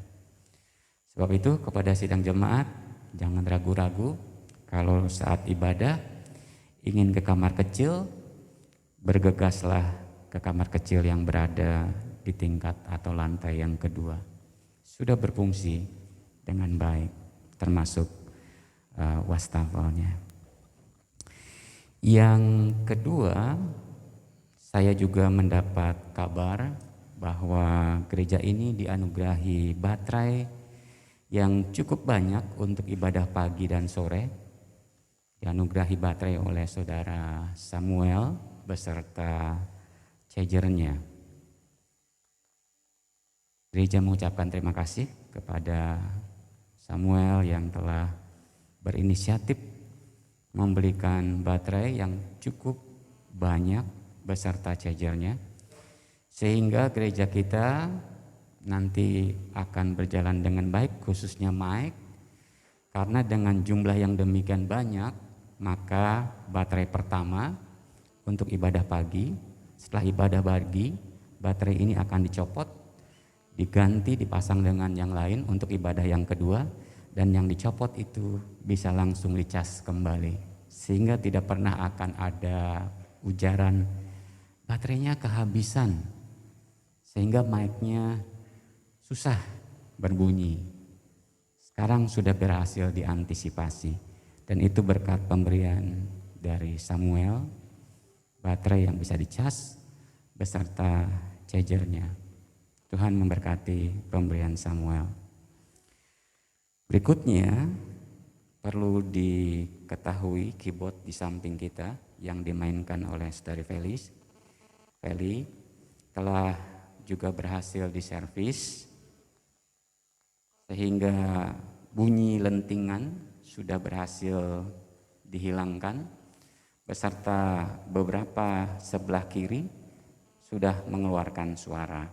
Sebab itu kepada sidang jemaat, jangan ragu-ragu kalau saat ibadah ingin ke kamar kecil, bergegaslah ke kamar kecil yang berada di tingkat atau lantai yang kedua. Sudah berfungsi dengan baik, termasuk wastafelnya. Yang kedua, saya juga mendapat kabar bahwa gereja ini dianugerahi baterai yang cukup banyak untuk ibadah pagi dan sore. Dianugerahi baterai oleh saudara Samuel beserta chargernya. Gereja mengucapkan terima kasih kepada Samuel yang telah berinisiatif membelikan baterai yang cukup banyak beserta chargernya, sehingga gereja kita nanti akan berjalan dengan baik, khususnya mic, karena dengan jumlah yang demikian banyak, maka baterai pertama untuk ibadah pagi, setelah ibadah pagi, baterai ini akan dicopot, diganti, dipasang dengan yang lain untuk ibadah yang kedua, dan yang dicopot itu bisa langsung dicas kembali, sehingga tidak pernah akan ada ujaran baterainya kehabisan, sehingga mic-nya susah berbunyi. Sekarang sudah berhasil diantisipasi, dan itu berkat pemberian dari Samuel, baterai yang bisa dicas beserta chargernya. Tuhan memberkati pemberian Samuel. Berikutnya perlu diketahui keyboard di samping kita yang dimainkan oleh Saudari Feli telah juga berhasil diservis, sehingga bunyi lentingan sudah berhasil dihilangkan beserta beberapa sebelah kiri sudah mengeluarkan suara.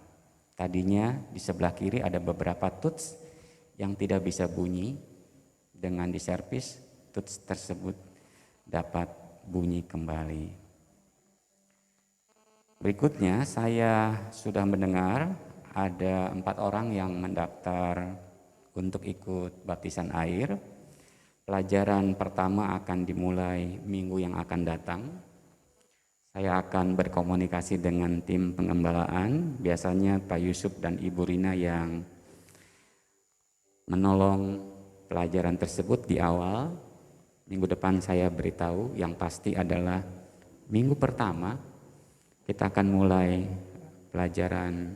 Tadinya di sebelah kiri ada beberapa tuts yang tidak bisa bunyi, dengan diservis tuts tersebut dapat bunyi kembali. Berikutnya saya sudah mendengar ada 4 orang yang mendaftar untuk ikut baptisan air. Pelajaran pertama akan dimulai minggu yang akan datang. Saya akan berkomunikasi dengan tim pengembalaan, biasanya Pak Yusuf dan Ibu Rina yang menolong pelajaran tersebut di awal. Minggu depan saya beritahu, yang pasti adalah minggu pertama kita akan mulai pelajaran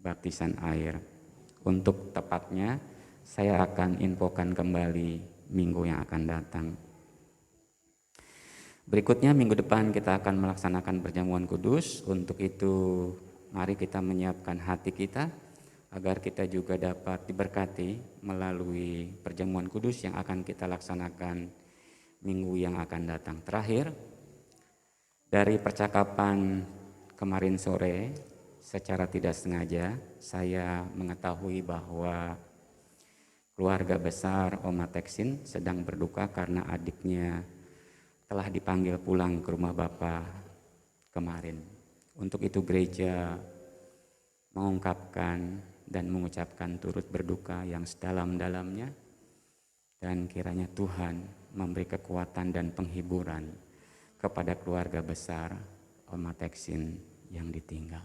baptisan air. Untuk tepatnya saya akan infokan kembali minggu yang akan datang. Berikutnya minggu depan kita akan melaksanakan perjamuan kudus. Untuk itu mari kita menyiapkan hati kita agar kita juga dapat diberkati melalui perjamuan kudus yang akan kita laksanakan minggu yang akan datang. Terakhir, dari percakapan kemarin sore, secara tidak sengaja saya mengetahui bahwa keluarga besar Oma Teksin sedang berduka karena adiknya telah dipanggil pulang ke rumah Bapa kemarin. Untuk itu gereja mengungkapkan dan mengucapkan turut berduka yang sedalam-dalamnya, dan kiranya Tuhan memberi kekuatan dan penghiburan kepada keluarga besar Oma Teksin yang ditinggal.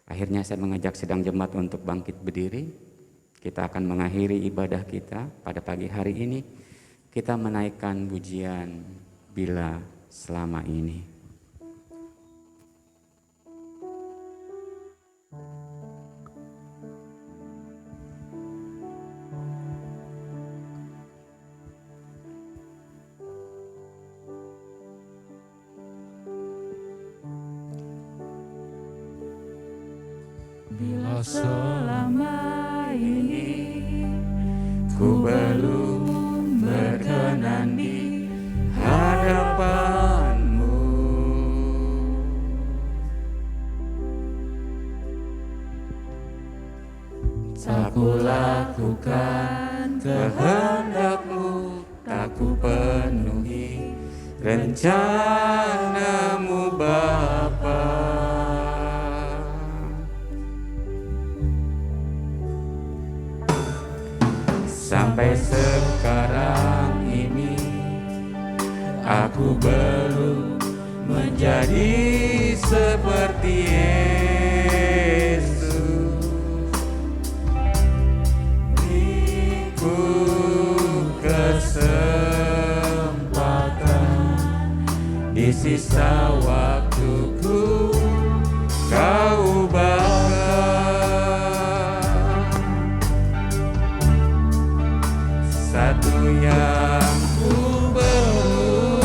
Akhirnya saya mengajak sidang jemaat untuk bangkit berdiri. Kita akan mengakhiri ibadah kita pada pagi hari ini. Kita menaikkan pujian Bila Selama Ini. Bila selama ini Ku belum berkenan di hadapan-Mu, tak ku lakukan kehendak-Mu, tak ku penuhi rencana-Mu Bapa. Sampai sekarang ini aku belum menjadi seperti Yesus. Beriku kesempatan di sisa waktuku, Kau ubahkan satu yang ku perlu.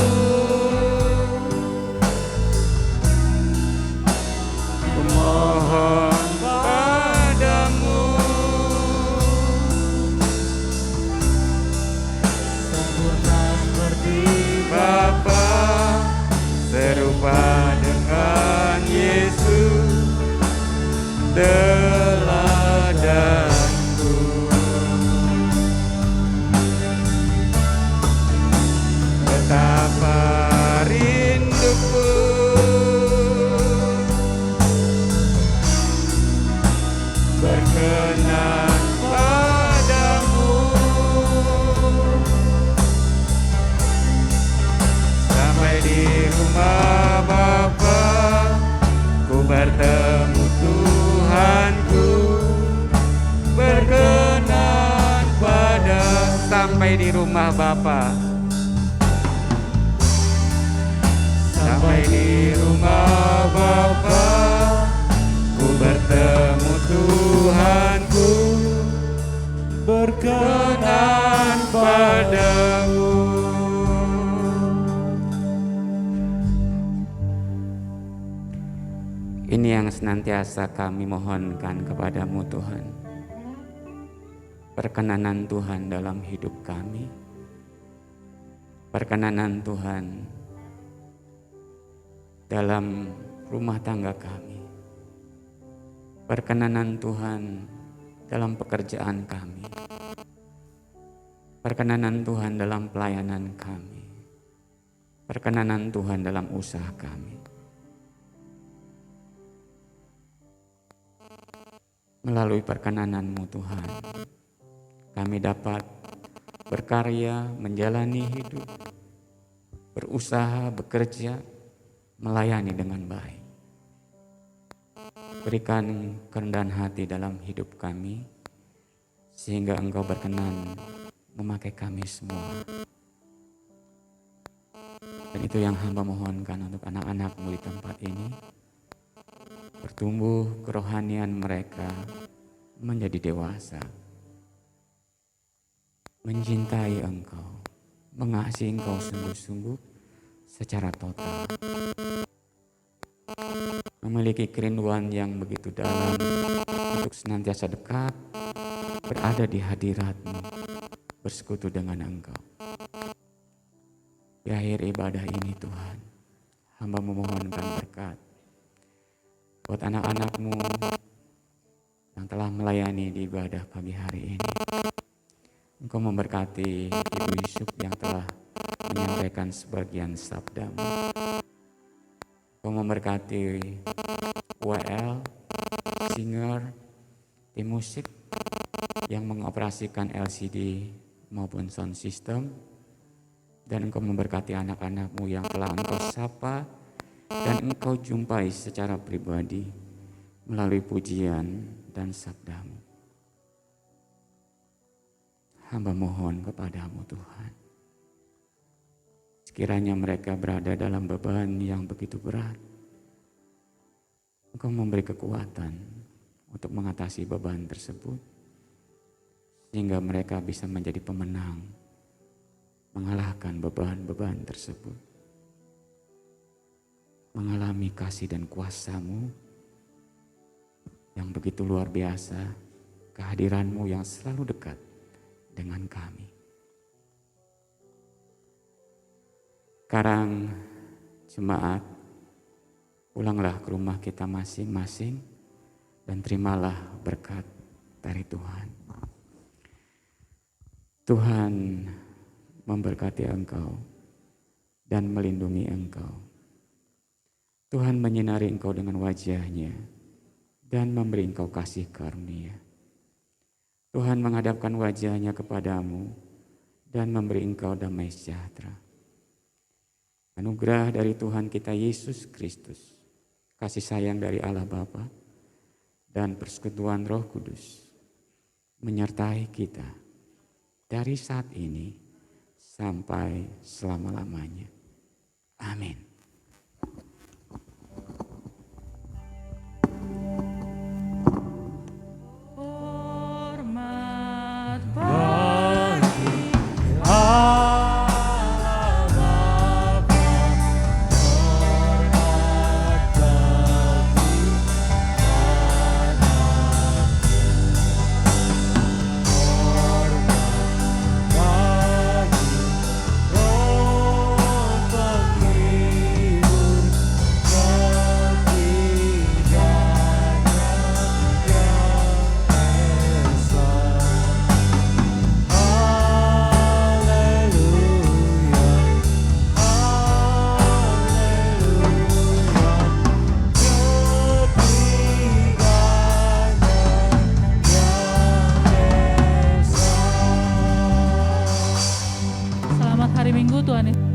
Ku mohon padamu, sempurna seperti Bapa, serupa dengan Yesus teladanku. Betapa rinduku berkenan padamu, sampai di rumah Bapa ku bertemu Tuhanku, berkenan pada sampai di rumah Bapa. Sampai di rumah Bapa ku bertemu Tuhanku, berkenan padamu. Ini yang senantiasa kami mohonkan kepadamu Tuhan. Perkenanan Tuhan dalam hidup kami. Perkenanan Tuhan dalam rumah tangga kami, perkenanan Tuhan dalam pekerjaan kami, perkenanan Tuhan dalam pelayanan kami, perkenanan Tuhan dalam usaha kami. Melalui perkenanan-Mu Tuhan, kami dapat berkarya, menjalani hidup, berusaha, bekerja, melayani dengan baik. Berikan kerendahan hati dalam hidup kami, sehingga Engkau berkenan memakai kami semua. Dan itu yang hamba mohonkan untuk anak-anak-Mu di tempat ini, bertumbuh kerohanian mereka menjadi dewasa, mencintai Engkau, mengasihi Engkau sungguh-sungguh secara total. Memiliki kerinduan yang begitu dalam untuk senantiasa dekat, berada di hadirat-Mu, bersekutu dengan Engkau. Di akhir ibadah ini Tuhan, hamba memohonkan berkat buat anak-anak-Mu yang telah melayani di ibadah pagi hari ini. Engkau memberkati Ibu Yusuf yang telah menyampaikan sebagian sabda-Mu. Engkau memberkati WL, singer, tim musik yang mengoperasikan LCD maupun sound system. Dan Engkau memberkati anak-anak-Mu yang telah Engkau sapa dan Engkau jumpai secara pribadi melalui pujian dan sabda-Mu. Hamba mohon kepada-Mu Tuhan, sekiranya mereka berada dalam beban yang begitu berat, Engkau memberi kekuatan untuk mengatasi beban tersebut, sehingga mereka bisa menjadi pemenang, mengalahkan beban-beban tersebut, mengalami kasih dan kuasa-Mu yang begitu luar biasa, kehadiran-Mu yang selalu dekat dengan kami. Sekarang jemaat, pulanglah ke rumah kita masing-masing dan terimalah berkat dari Tuhan. Tuhan memberkati engkau dan melindungi engkau. Tuhan menyinari engkau dengan wajah-Nya dan memberi engkau kasih karunia. Tuhan menghadapkan wajah-Nya kepadamu dan memberi engkau damai sejahtera. Anugerah dari Tuhan kita Yesus Kristus, kasih sayang dari Allah Bapa, dan persekutuan Roh Kudus menyertai kita dari saat ini sampai selama-lamanya. Amin. Selamat hari Minggu, Tuhan Yesus